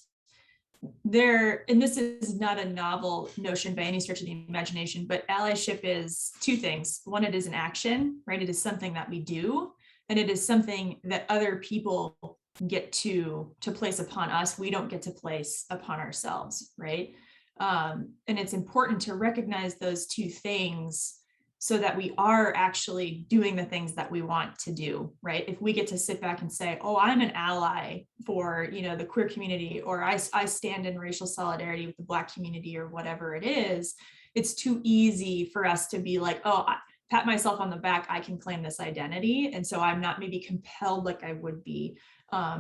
And this is not a novel notion by any stretch of the imagination, but allyship is two things. One, it is an action, right? It is something that we do, and it is something that other people get to place upon us. We don't get to place upon ourselves, right? And it's important to recognize those two things so that we are actually doing the things that we want to do, right? If we get to sit back and say, oh, I'm an ally for, the queer community, or I stand in racial solidarity with the Black community, or whatever it is, it's too easy for us to be like, oh, pat myself on the back, I can claim this identity. And so I'm not maybe compelled like I would be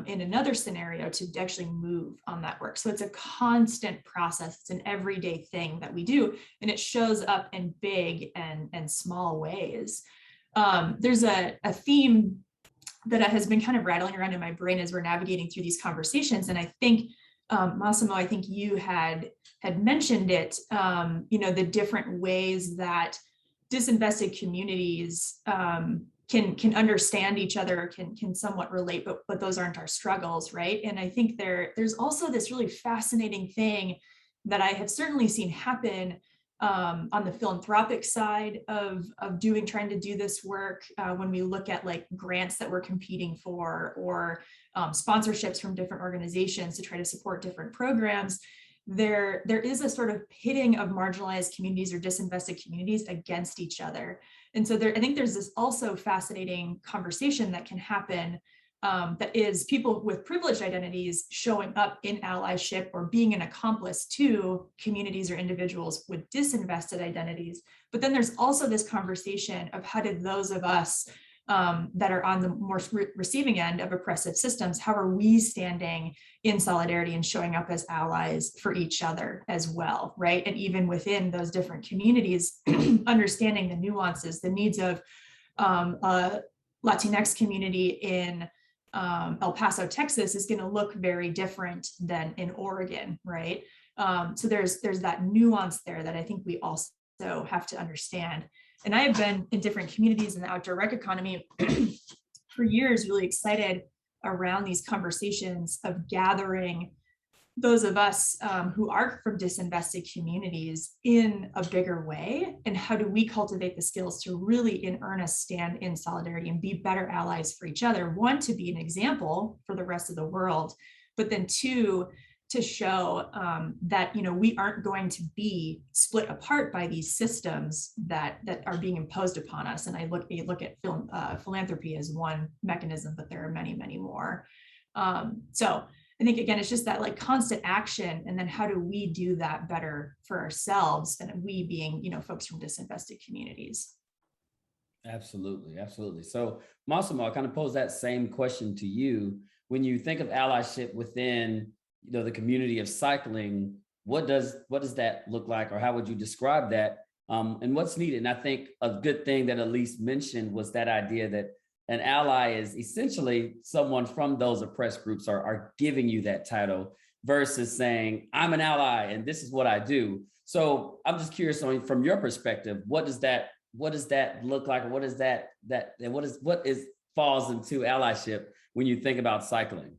in another scenario to actually move on that work. So it's a constant process. It's an everyday thing that we do, and it shows up in big and small ways. There's a theme that has been kind of rattling around in my brain as we're navigating through these conversations. And I think, Massimo, I think you had mentioned it, the different ways that disinvested communities can understand each other, can somewhat relate, but those aren't our struggles, right? And I think there's also this really fascinating thing that I have certainly seen happen on the philanthropic side of trying to do this work, when we look at like grants that we're competing for, or sponsorships from different organizations to try to support different programs, there is a sort of pitting of marginalized communities or disinvested communities against each other. And so I think there's this also fascinating conversation that can happen, that is people with privileged identities showing up in allyship or being an accomplice to communities or individuals with disinvested identities. But then there's also this conversation of how did those of us that are on the more receiving end of oppressive systems, how are we standing in solidarity and showing up as allies for each other as well, right? And even within those different communities, understanding the nuances, the needs of a Latinx community in El Paso, Texas is going to look very different than in Oregon, right? So there's that nuance there that I think we also have to understand. And I have been in different communities in the outdoor rec economy for years, really excited around these conversations of gathering those of us who are from disinvested communities in a bigger way. And how do we cultivate the skills to really in earnest stand in solidarity and be better allies for each other? One, to be an example for the rest of the world, but then two, to show that we aren't going to be split apart by these systems that are being imposed upon us. And I look at philanthropy as one mechanism, but there are many, many more. So I think, again, it's just that like constant action, and then how do we do that better for ourselves, and we being folks from disinvested communities. Absolutely, absolutely. So Massimo, I kind of pose that same question to you. When you think of allyship within the community of cycling, what does that look like, or how would you describe that, and what's needed? And I think a good thing that Elyse mentioned was that idea that an ally is essentially someone from those oppressed groups are giving you that title versus saying, I'm an ally and this is what I do. So I'm just curious, from your perspective, what does that look like? Or what is that falls into allyship when you think about cycling?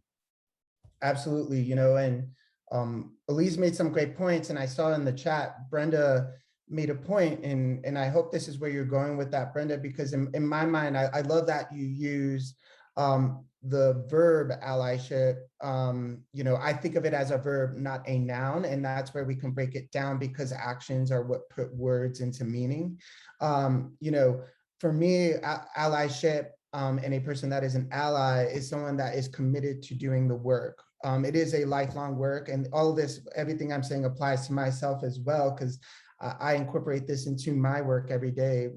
Absolutely, and Elyse made some great points, and I saw in the chat, Brenda made a point, and I hope this is where you're going with that, Brenda, because in my mind, I love that you use the verb allyship. I think of it as a verb, not a noun, and that's where we can break it down, because actions are what put words into meaning. For me, allyship and a person that is an ally is someone that is committed to doing the work. It is a lifelong work, and all of this, everything I'm saying applies to myself as well, because I incorporate this into my work every day.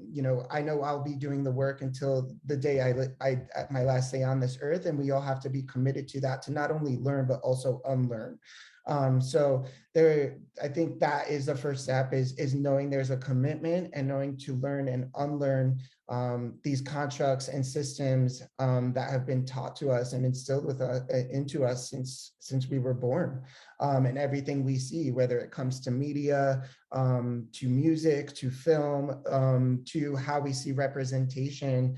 I know I'll be doing the work until the day I my last day on this earth, and we all have to be committed to that, to not only learn, but also unlearn. So I think that is the first step, is knowing there's a commitment and knowing to learn and unlearn these constructs and systems that have been taught to us and instilled into us since we were born, and everything we see, whether it comes to media, to music, to film, to how we see representation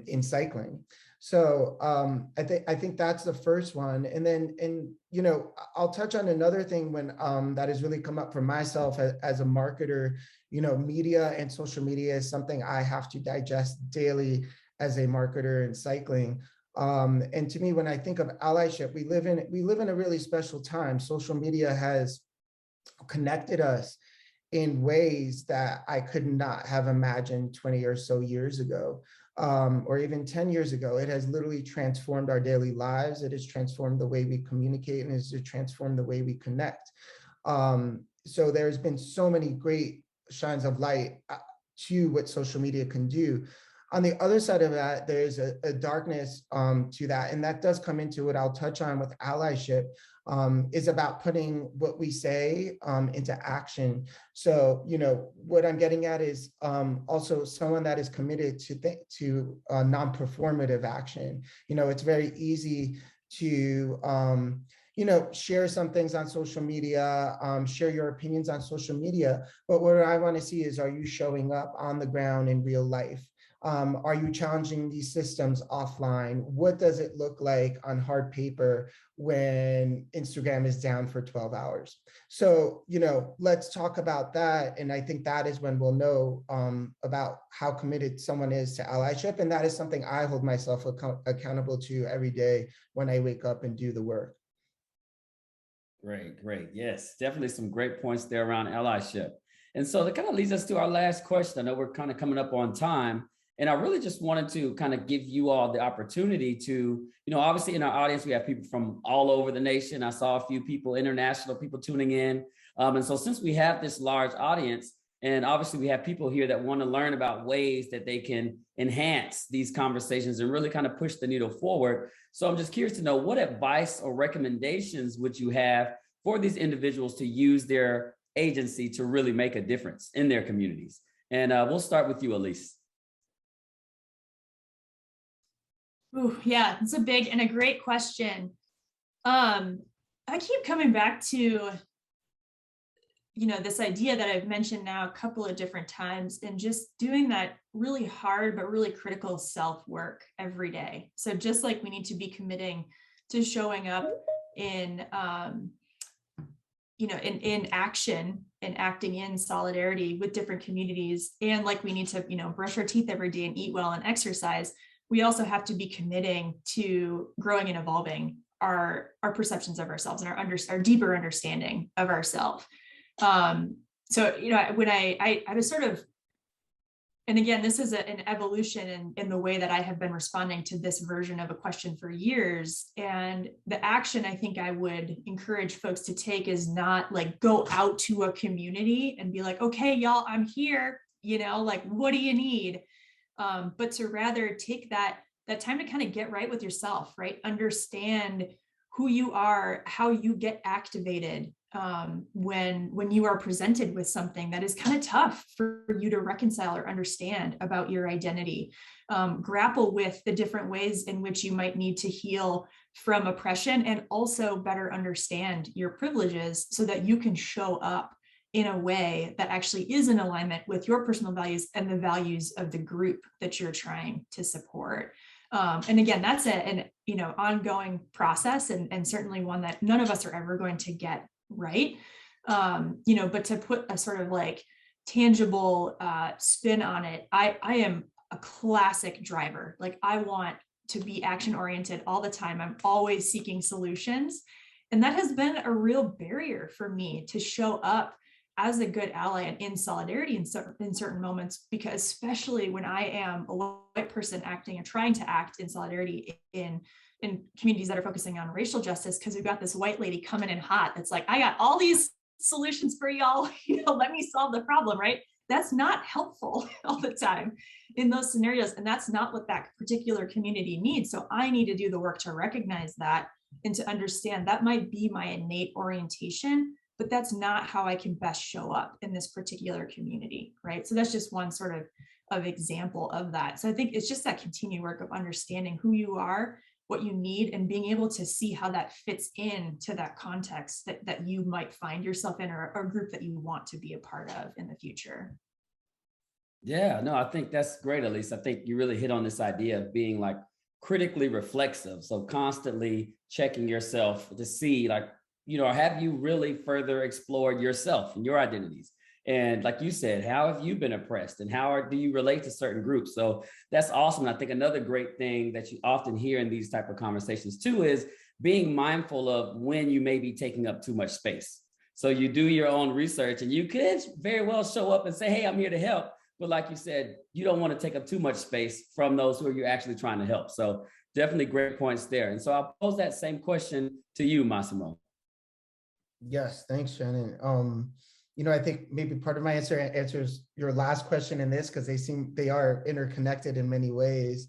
in cycling. So I think that's the first one. And then, I'll touch on another thing that has really come up for myself as a marketer. Media and social media is something I have to digest daily as a marketer in cycling. And to me, when I think of allyship, we live in a really special time. Social media has connected us in ways that I could not have imagined 20 or so years ago. Or even 10 years ago. It has literally transformed our daily lives. It has transformed the way we communicate, and it has transformed the way we connect. So there's been so many great shines of light to what social media can do. On the other side of that, there's a darkness to that. And that does come into what I'll touch on with allyship, is about putting what we say into action. So, you know, what I'm getting at is also someone that is committed to non-performative action. You know, it's very easy to, you know, share some things on social media, share your opinions on social media. But what I want to see is, are you showing up on the ground in real life? Are you challenging these systems offline? What does it look like on hard paper when Instagram is down for 12 hours? So, you know, let's talk about that. And I think that is when we'll know about how committed someone is to allyship. And that is something I hold myself accountable to every day when I wake up and do the work. Great, great. Yes, definitely some great points there around allyship. And so that kind of leads us to our last question. I know we're kind of coming up on time. And I really just wanted to kind of give you all the opportunity to, you know, obviously in our audience, we have people from all over the nation. I saw a few people, international people tuning in. And so since we have this large audience, and obviously we have people here that want to learn about ways that they can enhance these conversations and really kind of push the needle forward. So I'm just curious to know, what advice or recommendations would you have for these individuals to use their agency to really make a difference in their communities? And we'll start with you, Elyse. Ooh, yeah, it's a big and a great question. I keep coming back to, you know, this idea that I've mentioned now a couple of different times, and just doing that really hard but really critical self-work every day. So just like we need to be committing to showing up in, you know, in action and acting in solidarity with different communities, and like we need to, you know, brush our teeth every day and eat well and exercise, we also have to be committing to growing and evolving our perceptions of ourselves and our deeper understanding of ourselves. So, you know, when I was sort of, and again, this is an evolution in the way that I have been responding to this version of a question for years. And the action I think I would encourage folks to take is not like go out to a community and be like, okay, y'all, I'm here, you know, like, what do you need? But to rather take that time to kind of get right with yourself, right? Understand who you are, how you get activated when you are presented with something that is kind of tough for you to reconcile or understand about your identity. Grapple with the different ways in which you might need to heal from oppression, and also better understand your privileges so that you can show up in a way that actually is in alignment with your personal values and the values of the group that you're trying to support. And again, that's an you know, ongoing process, and certainly one that none of us are ever going to get right. You know, but to put a sort of like tangible spin on it, I am a classic driver. Like, I want to be action oriented all the time. I'm always seeking solutions. And that has been a real barrier for me to show up as a good ally and in solidarity in certain moments, because especially when I am a white person acting and trying to act in solidarity in communities that are focusing on racial justice, because we've got this white lady coming in hot that's like, I got all these solutions for y'all, you know, let me solve the problem, right? That's not helpful all the time in those scenarios, and that's not what that particular community needs. So I need to do the work to recognize that and to understand that might be my innate orientation, but that's not how I can best show up in this particular community, right? So that's just one sort of example of that. So I think it's just that continued work of understanding who you are, what you need, and being able to see how that fits into that context that you might find yourself in, or a group that you want to be a part of in the future. Yeah, no, I think that's great, Elyse. I think you really hit on this idea of being like critically reflexive. So constantly checking yourself to see, like, you know, have you really further explored yourself and your identities? And like you said, how have you been oppressed, and how do you relate to certain groups? So that's awesome. And I think another great thing that you often hear in these type of conversations too is being mindful of when you may be taking up too much space. So you do your own research, and you could very well show up and say, hey, I'm here to help. But like you said, you don't want to take up too much space from those who you're actually trying to help. So definitely great points there. And so I'll pose that same question to you, Massimo. Yes, thanks, Shannon. I think maybe part of my answer answers your last question in this, because they are interconnected in many ways.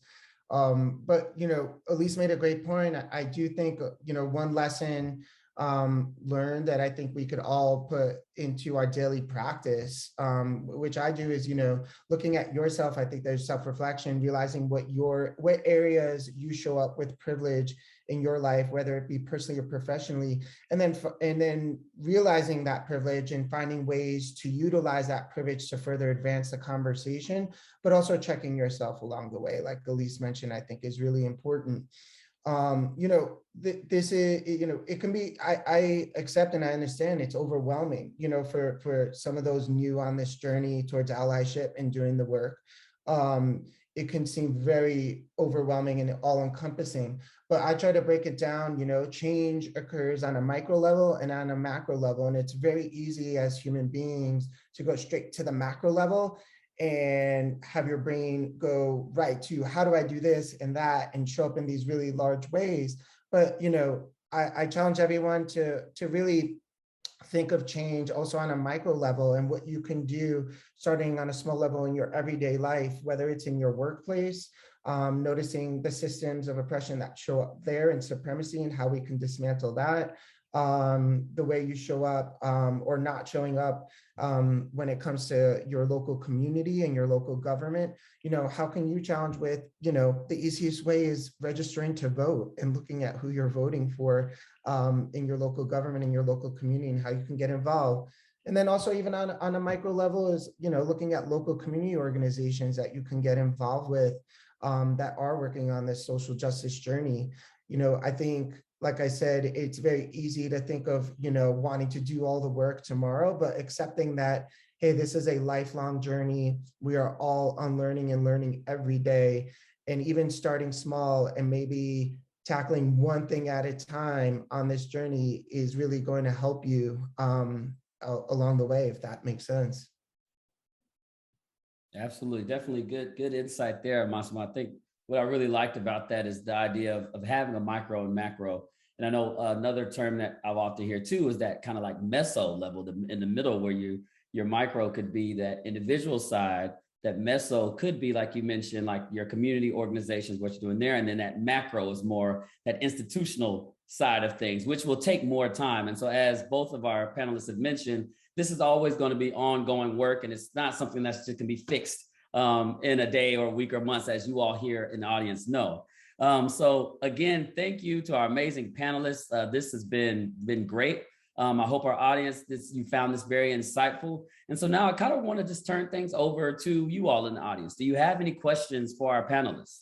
But, Elyse made a great point. I do think, one lesson learned that I think we could all put into our daily practice, which I do, is, looking at yourself. I think there's self-reflection, realizing what areas you show up with privilege in your life, whether it be personally or professionally, and then realizing that privilege and finding ways to utilize that privilege to further advance the conversation, but also checking yourself along the way, like Elyse mentioned, I think is really important. This is, it can be, I accept and I understand it's overwhelming, for some of those new on this journey towards allyship and doing the work. It can seem very overwhelming and all encompassing, but I try to break it down. Change occurs on a micro level and on a macro level. And it's very easy as human beings to go straight to the macro level and have your brain go right to how do I do this and that and show up in these really large ways. But, I challenge everyone to really think of change also on a micro level and what you can do starting on a small level in your everyday life, whether it's in your workplace, noticing the systems of oppression that show up there and supremacy and how we can dismantle that, the way you show up or not showing up when it comes to your local community and your local government. How can you challenge with, the easiest way is registering to vote and looking at who you're voting for in your local government, in your local community, and how you can get involved. And then also even on a micro level is, looking at local community organizations that you can get involved with that are working on this social justice journey. I think, like I said, it's very easy to think of, wanting to do all the work tomorrow, but accepting that, hey, this is a lifelong journey. We are all unlearning and learning every day. And even starting small and maybe tackling one thing at a time on this journey is really going to help you along the way, if that makes sense. Absolutely. Definitely good insight there, Massimo. I think what I really liked about that is the idea of having a micro and macro. And I know another term that I've often hear too is that kind of like meso level, in the middle, where your micro could be that individual side, that meso could be, like you mentioned, like your community organizations, what you're doing there. And then that macro is more that institutional side of things, which will take more time. And so as both of our panelists have mentioned, this is always going to be ongoing work. And it's not something that's just can be fixed in a day or a week or months, as you all here in the audience know. So again, thank you to our amazing panelists. This has been great. I hope our audience, you found this very insightful. And so now I kind of want to just turn things over to you all in the audience. Do you have any questions for our panelists?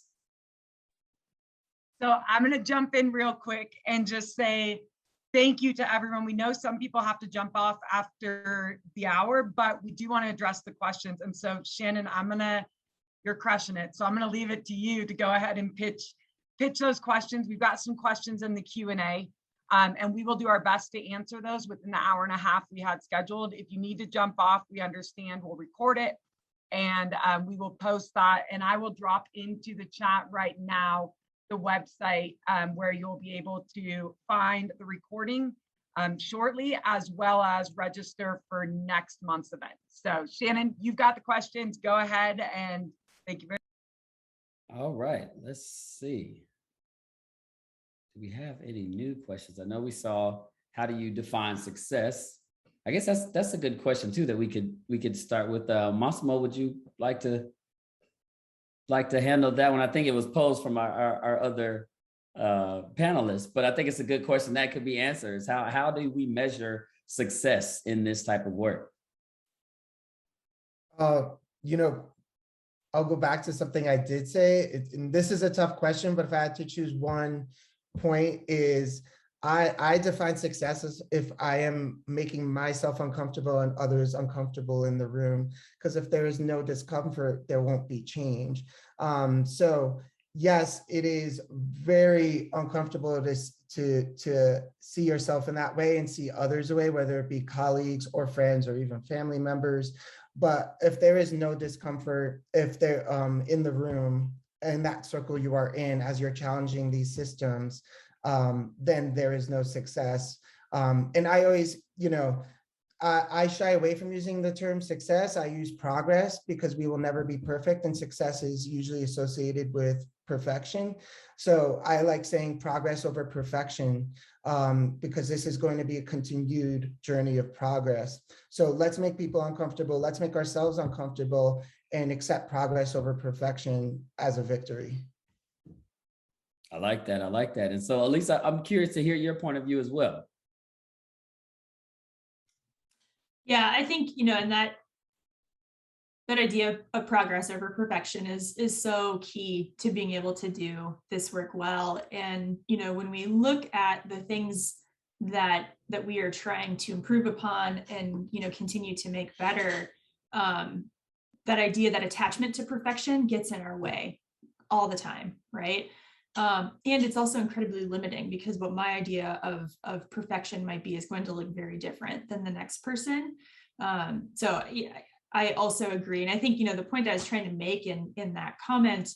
So I'm going to jump in real quick and just say thank you to everyone. We know some people have to jump off after the hour, but we do want to address the questions. And so Shannon, you're crushing it. So I'm going to leave it to you to go ahead and pitch those questions. We've got some questions in the Q&A, and we will do our best to answer those within the hour and a half we had scheduled. If you need to jump off, we understand, we'll record it and we will post that. And I will drop into the chat right now the website where you'll be able to find the recording shortly, as well as register for next month's event. So Shannon, you've got the questions. Go ahead and thank you very much. All right, let's see. Do we have any new questions? I know we saw, how do you define success? I guess that's a good question too, that we could start with. Massimo, would you like to handle that one? I think it was posed from our other panelists, but I think it's a good question that could be answered. Is how do we measure success in this type of work? I'll go back to something I did say, and this is a tough question, but if I had to choose one point, is I define success as if I am making myself uncomfortable and others uncomfortable in the room, because if there is no discomfort, there won't be change. So yes, it is very uncomfortable to see yourself in that way and see others away, whether it be colleagues or friends or even family members. But if there is no discomfort, if they're in the room and that circle you are in as you're challenging these systems, then there is no success. And I always, I shy away from using the term success. I use progress because we will never be perfect, and success is usually associated with perfection. So I like saying progress over perfection, because this is going to be a continued journey of progress. So let's make people uncomfortable. Let's make ourselves uncomfortable and accept progress over perfection as a victory. I like that. I like that. And so, Elyse, I'm curious to hear your point of view as well. Yeah, I think, and that idea of progress over perfection is so key to being able to do this work well. And, when we look at the things that we are trying to improve upon and, continue to make better, that idea, that attachment to perfection gets in our way all the time, right? And it's also incredibly limiting, because what my idea of perfection might be is going to look very different than the next person. So yeah, I also agree. And I think, the point that I was trying to make in that comment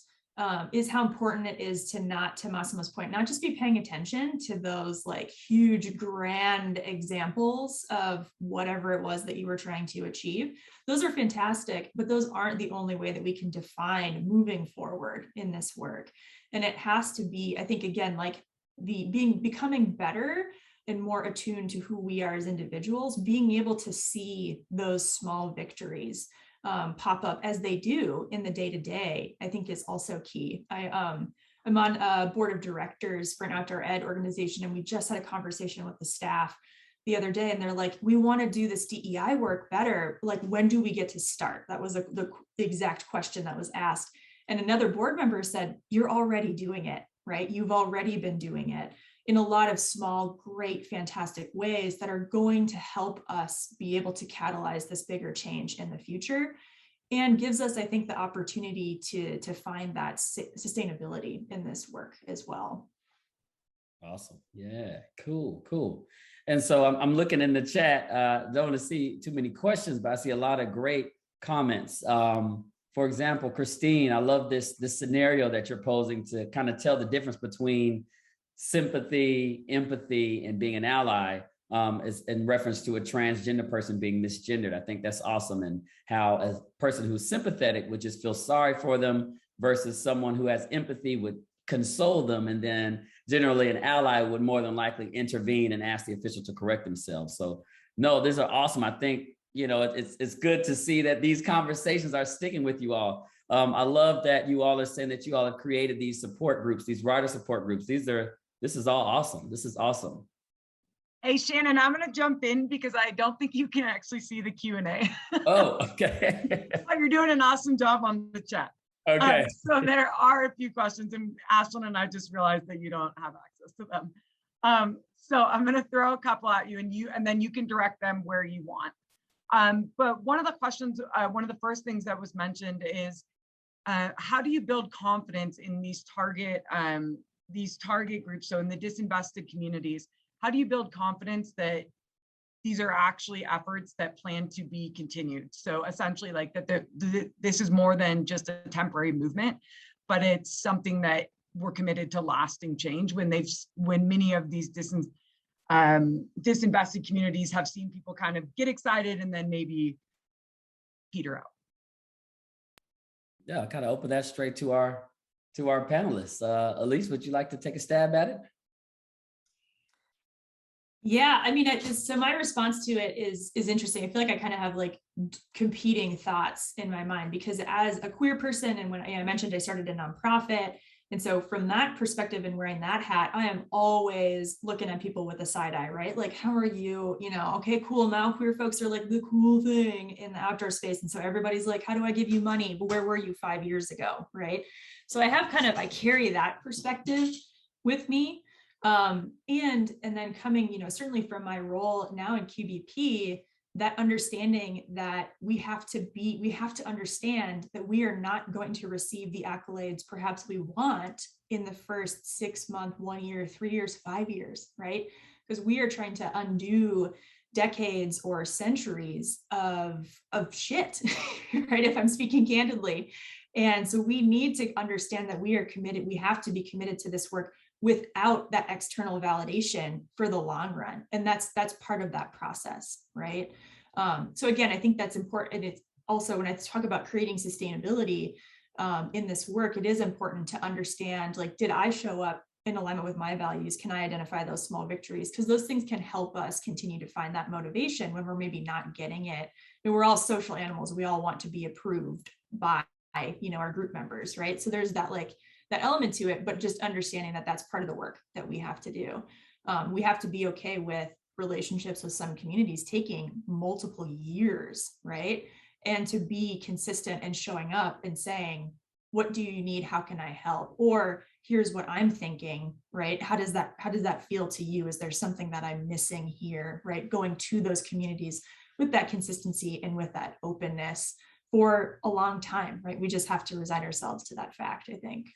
is how important it is to Massimo's point, not just be paying attention to those like huge, grand examples of whatever it was that you were trying to achieve. Those are fantastic, but those aren't the only way that we can define moving forward in this work. And it has to be, I think, again, like becoming better and more attuned to who we are as individuals, being able to see those small victories pop up as they do in the day-to-day, I think is also key. I'm on a board of directors for an outdoor ed organization, and we just had a conversation with the staff the other day, and they're like, we want to do this DEI work better. Like, when do we get to start? That was the exact question that was asked. And another board member said, you're already doing it, right? You've already been doing it in a lot of small, great, fantastic ways that are going to help us be able to catalyze this bigger change in the future, and gives us, I think, the opportunity to find that sustainability in this work as well. Awesome. Yeah, cool. And so I'm looking in the chat. Don't want to see too many questions, but I see a lot of great comments. For example, Christine, I love this scenario that you're posing to kind of tell the difference between sympathy, empathy, and being an ally, is in reference to a transgender person being misgendered. I think that's awesome. And how a person who's sympathetic would just feel sorry for them versus someone who has empathy would console them. And then generally an ally would more than likely intervene and ask the official to correct themselves. So no, these are awesome. I think, it's good to see that these conversations are sticking with you all. I love that you all are saying that you all have created these support groups, these writer support groups. This is all awesome. This is awesome. Hey, Shannon, I'm going to jump in because I don't think you can actually see the Q&A. Oh, okay. You're doing an awesome job on the chat. Okay. So there are a few questions, and Ashlyn and I just realized that you don't have access to them. So I'm going to throw a couple at you, and then you can direct them where you want. But one of the questions, one of the first things that was mentioned is, how do you build confidence in these target groups? So in the disinvested communities, how do you build confidence that these are actually efforts that plan to be continued? So essentially, like that this is more than just a temporary movement, but it's something that we're committed to lasting change when many of these disinvested communities have seen people kind of get excited and then maybe peter out. Yeah, I'll kind of open that straight to our panelists. Elyse, would you like to take a stab at it? Yeah, I mean, so my response to it is interesting. I feel like I kind of have like competing thoughts in my mind, because as a queer person, and when I mentioned I started a nonprofit, and so from that perspective and wearing that hat, I am always looking at people with a side eye, right? Like, how are you? Okay, cool. Now queer folks are like the cool thing in the outdoor space. And so everybody's like, how do I give you money? But where were you 5 years ago, right? So I carry that perspective with me. And then coming, certainly from my role now in QBP, that understanding that we have to understand that we are not going to receive the accolades perhaps we want in the first 6 months, 1 year, 3 years, 5 years, right? Because we are trying to undo decades or centuries of shit, right? If I'm speaking candidly. And so we need to understand that we are committed, we have to be committed to this work without that external validation for the long run. And that's part of that process, right? So again, I think that's important. And it's also, when I talk about creating sustainability in this work, it is important to understand, like, did I show up in alignment with my values? Can I identify those small victories? Because those things can help us continue to find that motivation when we're maybe not getting it. And we're all social animals. We all want to be approved by, our group members, right? So there's that, like, that element to it, but just understanding that that's part of the work that we have to do. We have to be okay with relationships with some communities taking multiple years, right? And to be consistent and showing up and saying, what do you need? How can I help? Or here's what I'm thinking, right? How does that feel to you? Is there something that I'm missing here, right? Going to those communities with that consistency and with that openness for a long time, right? We just have to resign ourselves to that fact, I think.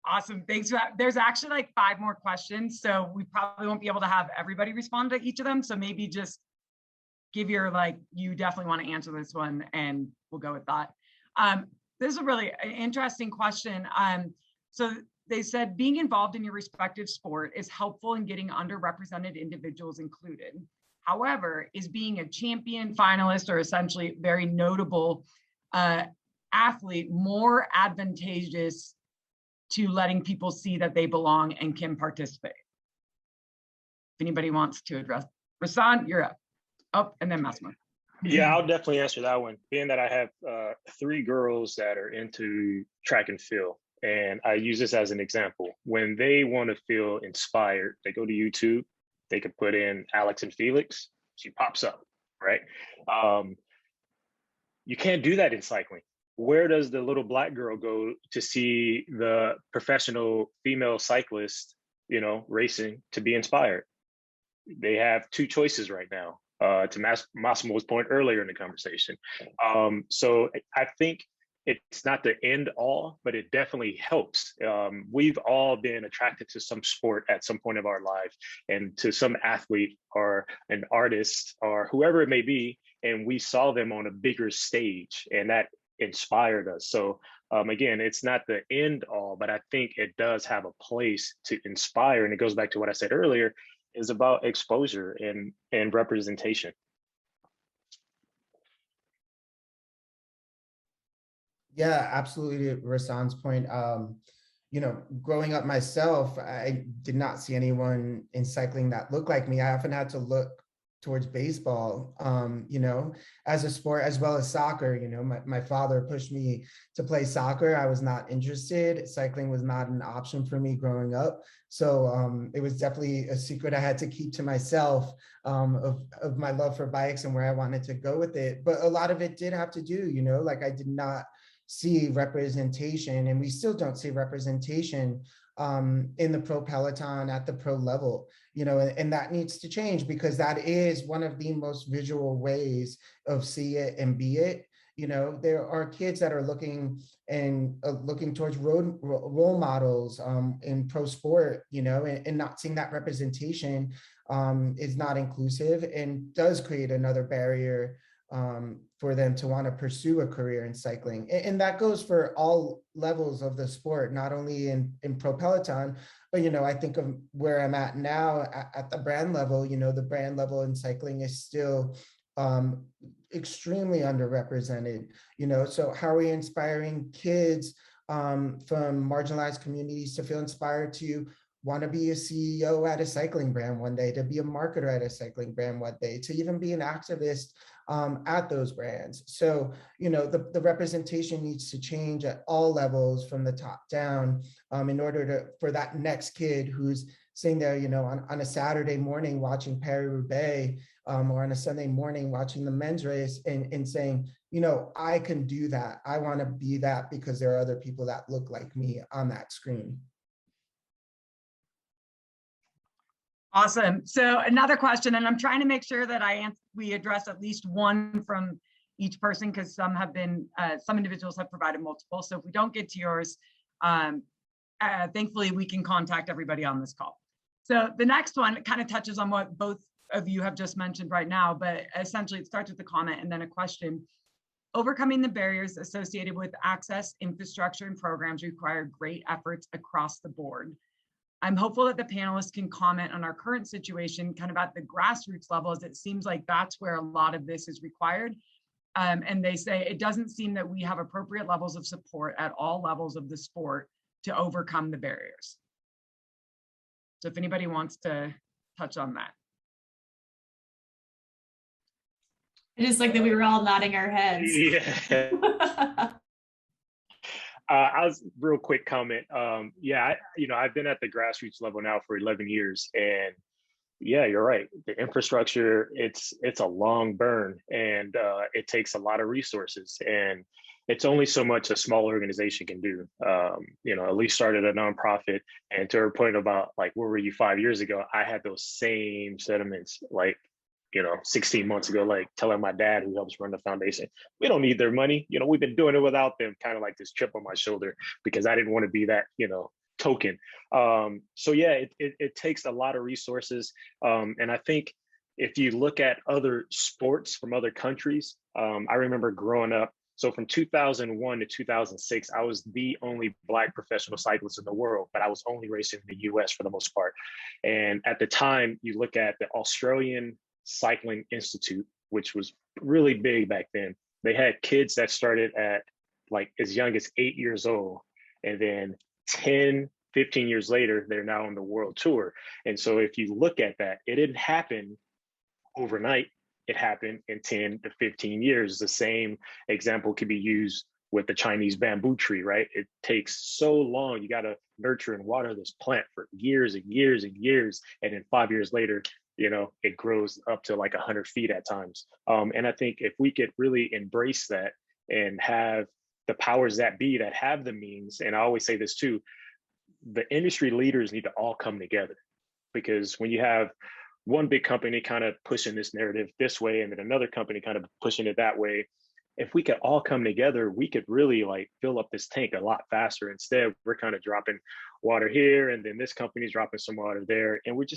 Awesome, thanks for that. There's actually like 5 more questions, so we probably won't be able to have everybody respond to each of them. So maybe just give your, like, you definitely want to answer this one, and we'll go with that. This is a really interesting question. So they said being involved in your respective sport is helpful in getting underrepresented individuals included. However, is being a champion, finalist, or essentially very notable athlete more advantageous to letting people see that they belong and can participate? If anybody wants to address. Rahsaan, you're up. Oh, and then Massimo. Yeah, I'll definitely answer that one. Being that I have 3 girls that are into track and field, and I use this as an example. When they want to feel inspired, they go to YouTube, they could put in Alex and Felix, she pops up, right? You can't do that in cycling. Where does the little Black girl go to see the professional female cyclist, racing, to be inspired? They have 2 choices right now, to Massimo's point earlier in the conversation. So I think it's not the end all, but it definitely helps. We've all been attracted to some sport at some point of our life, and to some athlete or an artist or whoever it may be, and we saw them on a bigger stage, and that inspired us. So again, it's not the end all, but I think it does have a place to inspire. And it goes back to what I said earlier, is about exposure and representation. Yeah, absolutely. To Rahsaan's point, growing up myself, I did not see anyone in cycling that looked like me. I often had to look towards baseball, as a sport, as well as soccer. My father pushed me to play soccer. I was not interested. Cycling was not an option for me growing up. So it was definitely a secret I had to keep to myself, of my love for bikes and where I wanted to go with it. But a lot of it did have to do, like I did not see representation, and we still don't see representation in the pro peloton at the pro level, and that needs to change, because that is one of the most visual ways of see it and be it. There are kids that are looking towards role models in pro sport, and not seeing that representation is not inclusive and does create another barrier for them to want to pursue a career in cycling. And that goes for all levels of the sport, not only in pro peloton, but, I think of where I'm at now at the brand level. The brand level in cycling is still extremely underrepresented, so how are we inspiring kids from marginalized communities to feel inspired to want to be a CEO at a cycling brand one day, to be a marketer at a cycling brand one day, to even be an activist at those brands? So, the representation needs to change at all levels from the top down, in order for that next kid who's sitting there, on a Saturday morning watching Paris-Roubaix, or on a Sunday morning watching the men's race, and saying, I can do that. I want to be that because there are other people that look like me on that screen. Awesome. So another question, and I'm trying to make sure that we address at least one from each person, because some individuals have provided multiple. So if we don't get to yours, thankfully we can contact everybody on this call. So the next one kind of touches on what both of you have just mentioned right now, but essentially it starts with a comment and then a question. Overcoming the barriers associated with access, infrastructure, and programs require great efforts across the board. I'm hopeful that the panelists can comment on our current situation kind of at the grassroots level, as it seems like that's where a lot of this is required. And they say it doesn't seem that we have appropriate levels of support at all levels of the sport to overcome the barriers. So if anybody wants to touch on that. I just like that we were all nodding our heads. Yeah. I was real quick comment. Yeah, I've been at the grassroots level now for 11 years, and yeah, you're right. The infrastructure, it's a long burn, and it takes a lot of resources, and it's only so much a small organization can do. Elyse started a nonprofit, and to her point about like, where were you 5 years ago? I had those same sentiments, like, 16 months ago, like telling my dad, who helps run the foundation, we don't need their money. We've been doing it without them, kind of like this chip on my shoulder, because I didn't want to be that, token. So yeah, it takes a lot of resources. And I think if you look at other sports from other countries, I remember growing up. So from 2001 to 2006, I was the only Black professional cyclist in the world, but I was only racing in the US for the most part. And at the time, you look at the Australian Cycling Institute, which was really big back then. They had kids that started at like as young as 8 years old, and then 10, 15 years later, they're now on the world tour. And so if you look at that, it didn't happen overnight. It happened in 10 to 15 years. The same example could be used with the Chinese bamboo tree, right? It takes so long. You got to nurture and water this plant for years and years and years. And then 5 years later, it grows up to like 100 feet at times. And I think if we could really embrace that and have the powers that be that have the means, and I always say this too, the industry leaders need to all come together, because when you have one big company kind of pushing this narrative this way, and then another company kind of pushing it that way, if we could all come together, we could really like fill up this tank a lot faster. Instead, we're kind of dropping water here, and then this company's dropping some water there, and we're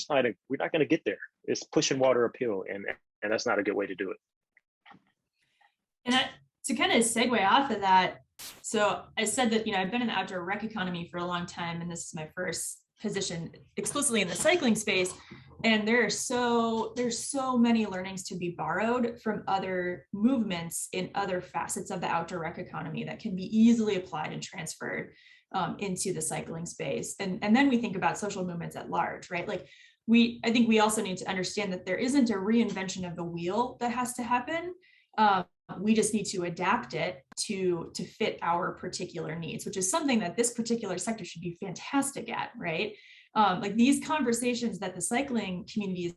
not going to get there. It's pushing water uphill, and that's not a good way to do it. And to kind of segue off of that, so I said that, I've been in the outdoor rec economy for a long time, and this is my first position explicitly in the cycling space. And there's so many learnings to be borrowed from other movements in other facets of the outdoor rec economy that can be easily applied and transferred into the cycling space. And then we think about social movements at large, right? Like I think we also need to understand that there isn't a reinvention of the wheel that has to happen. We just need to adapt it to fit our particular needs, which is something that this particular sector should be fantastic at, right? Like these conversations that the cycling community is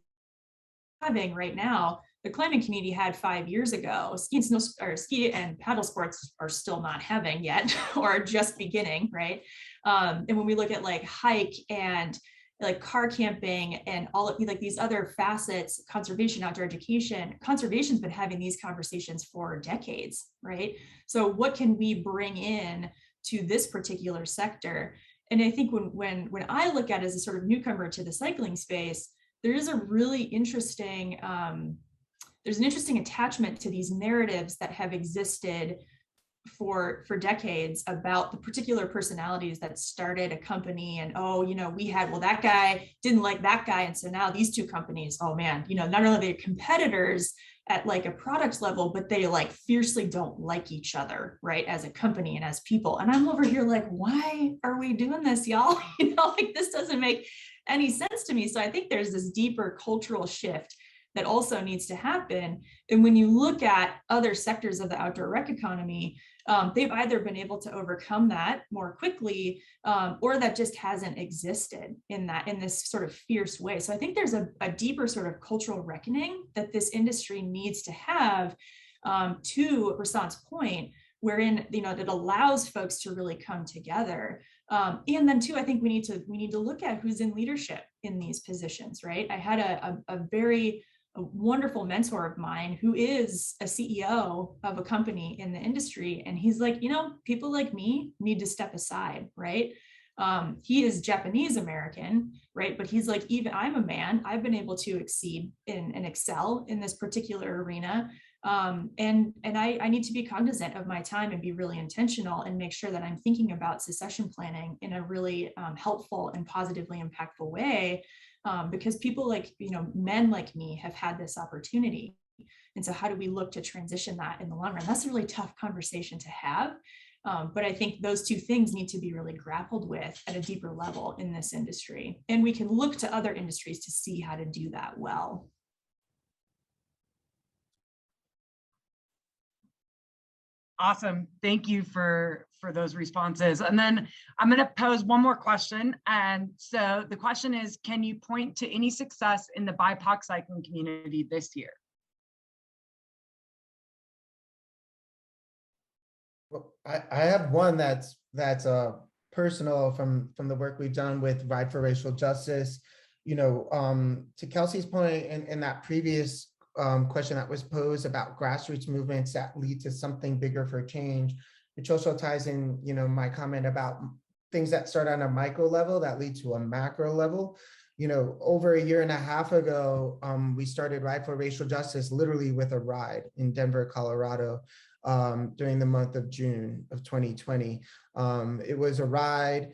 having right now, the climbing community had 5 years ago. Ski and paddle sports are still not having yet, or just beginning, right? And when we look at like hike and like car camping and all of like these other facets, conservation, outdoor education, conservation's been having these conversations for decades, right? So what can we bring in to this particular sector? And I think when I look at it as a sort of newcomer to the cycling space, there is a really interesting, there's an interesting attachment to these narratives that have existed for decades about the particular personalities that started a company, and that guy didn't like that guy, and so now these two companies, oh man, not only are they competitors at like a product level, but they like fiercely don't like each other, right, as a company and as people. And I'm over here like, why are we doing this, y'all? Like this doesn't make any sense to me. So I think there's this deeper cultural shift that also needs to happen. And when you look at other sectors of the outdoor rec economy, they've either been able to overcome that more quickly, or that just hasn't existed in this sort of fierce way. So I think there's a deeper sort of cultural reckoning that this industry needs to have, to Rahsaan's point, wherein it allows folks to really come together. And then too, I think we need to look at who's in leadership in these positions, right? I had a wonderful mentor of mine who is a CEO of a company in the industry. And he's like, people like me need to step aside, right? He is Japanese American, right? But he's like, even I'm a man, I've been able to exceed and excel in this particular arena. And I need to be cognizant of my time and be really intentional and make sure that I'm thinking about succession planning in a really helpful and positively impactful way, because people like, men like me have had this opportunity. And so how do we look to transition that in the long run? That's a really tough conversation to have. But I think those two things need to be really grappled with at a deeper level in this industry. And we can look to other industries to see how to do that well. Awesome. Thank you for those responses. And then I'm going to pose one more question. And so the question is, can you point to any success in the BIPOC cycling community this year? Well, I have one that's personal from the work we've done with Ride for Racial Justice. To Kelsey's point in that previous question that was posed about grassroots movements that lead to something bigger for change, which also ties in, my comment about things that start on a micro level that lead to a macro level. Over a year and a half ago, we started Ride for Racial Justice literally with a ride in Denver, Colorado, during the month of June of 2020. It was a ride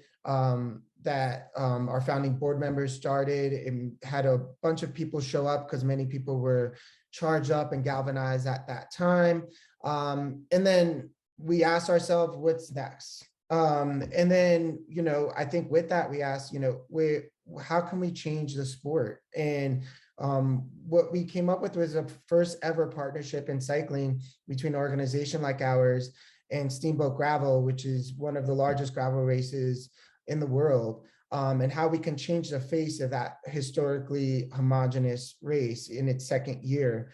that our founding board members started and had a bunch of people show up because many people were charged up and galvanized at that time. And then we asked ourselves, what's next? And then, I think with that, we asked, how can we change the sport? And what we came up with was a first ever partnership in cycling between an organization like ours and Steamboat Gravel, which is one of the largest gravel races in the world, and how we can change the face of that historically homogenous race in its second year.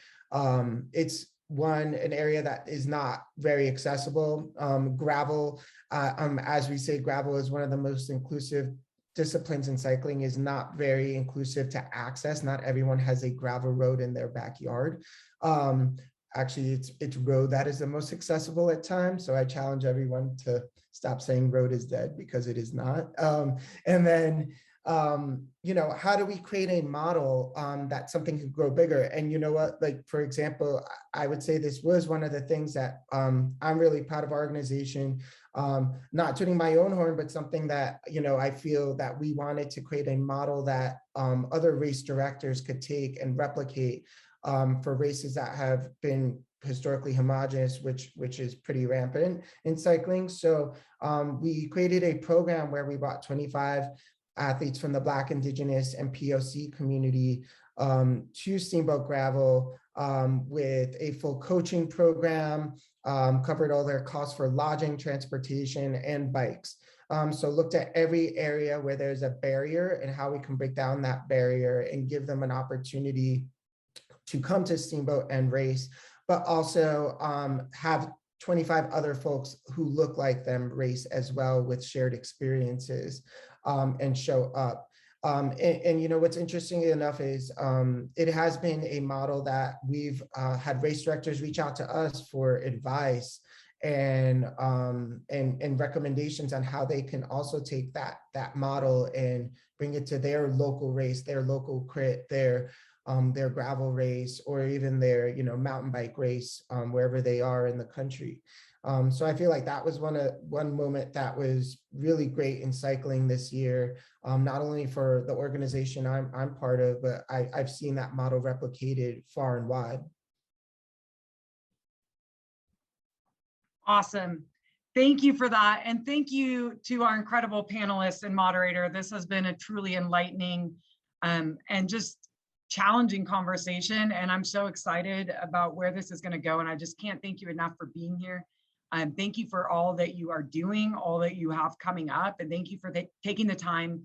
It's an area that is not very accessible. Gravel, as we say, gravel is one of the most inclusive disciplines in cycling, is not very inclusive to access. Not everyone has a gravel road in their backyard. Actually, it's road that is the most accessible at times. So I challenge everyone to stop saying road is dead, because it is not. And then, how do we create a model that something could grow bigger? And you know what, like, for example, I would say this was one of the things that I'm really proud of our organization, not tooting my own horn, but something that, I feel that we wanted to create a model that other race directors could take and replicate for races that have been historically homogenous, which is pretty rampant in cycling. So we created a program where we brought 25 athletes from the Black, Indigenous, and POC community to Steamboat Gravel with a full coaching program, covered all their costs for lodging, transportation, and bikes. So looked at every area where there's a barrier and how we can break down that barrier and give them an opportunity to come to Steamboat and race, but also have 25 other folks who look like them race as well with shared experiences and show up. And what's interesting enough is it has been a model that we've had race directors reach out to us for advice and recommendations on how they can also take that model and bring it to their local race, their local crit, their gravel race, or even their mountain bike race, wherever they are in the country. So I feel like that was one moment that was really great in cycling this year, not only for the organization I'm part of, but I've seen that model replicated far and wide. Awesome. Thank you for that. And thank you to our incredible panelists and moderator. This has been a truly enlightening and just challenging conversation. And I'm so excited about where this is going to go. And I just can't thank you enough for being here. Thank you for all that you are doing, all that you have coming up. And thank you for taking the time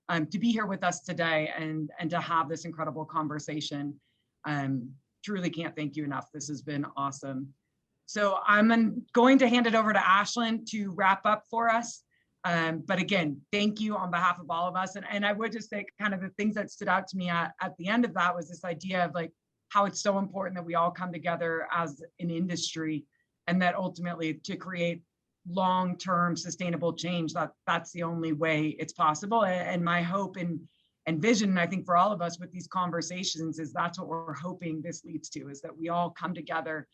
to be here with us today and to have this incredible conversation. Truly can't thank you enough. This has been awesome. So I'm going to hand it over to Ashlyn to wrap up for us. But again, thank you on behalf of all of us. And I would just say kind of the things that stood out to me at the end of that was this idea of like how it's so important that we all come together as an industry, and that ultimately to create long-term sustainable change, that's the only way it's possible. And my hope in and vision, and I think for all of us with these conversations, is that's what we're hoping this leads to, is that we all come together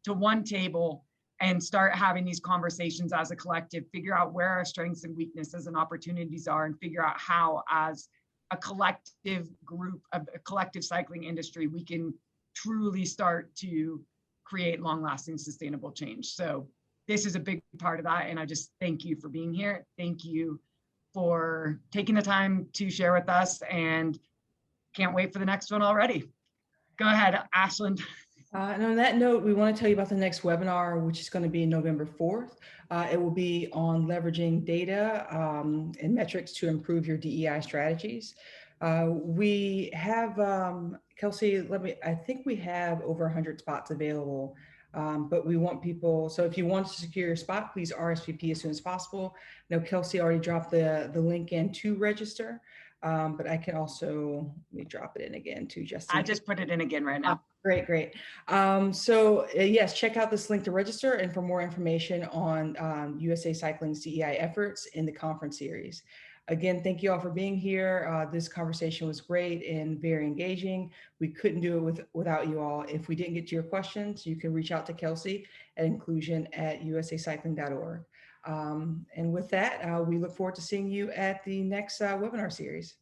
to one table and start having these conversations as a collective, figure out where our strengths and weaknesses and opportunities are, and figure out how, as a collective group, of a collective cycling industry, we can truly start to create long-lasting sustainable change. So this is a big part of that, and I just thank you for being here. Thank you for taking the time to share with us, and can't wait for the next one already. Go ahead, Ashland. And on that note, we want to tell you about the next webinar, which is going to be November 4th. It will be on leveraging data and metrics to improve your DEI strategies. We have, Kelsey, I think we have over 100 spots available, but we want people, so if you want to secure your spot, please RSVP as soon as possible. Now, Kelsey already dropped the link in to register, but I can also, let me drop it in again too, just. I just put it in again right now. Great, great. Yes, check out this link to register and for more information on USA Cycling's DEI efforts in the conference series. Again, thank you all for being here. This conversation was great and very engaging. We couldn't do it without you all. If we didn't get to your questions, you can reach out to Kelsey at inclusion@usacycling.org. And with that, we look forward to seeing you at the next webinar series.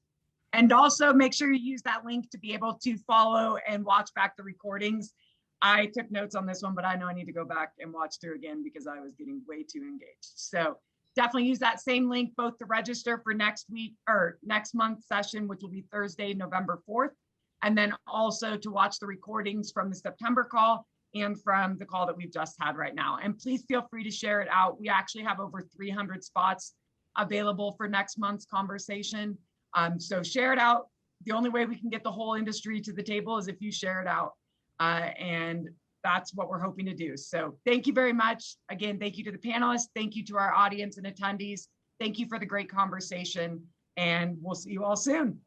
And also make sure you use that link to be able to follow and watch back the recordings. I took notes on this one, but I know I need to go back and watch through again because I was getting way too engaged. So definitely use that same link, both to register for next week or next month's session, which will be Thursday, November 4th. And then also to watch the recordings from the September call and from the call that we've just had right now. And please feel free to share it out. We actually have over 300 spots available for next month's conversation. So share it out. The only way we can get the whole industry to the table is if you share it out. And that's what we're hoping to do. So thank you very much. Again, thank you to the panelists. Thank you to our audience and attendees. Thank you for the great conversation, and we'll see you all soon.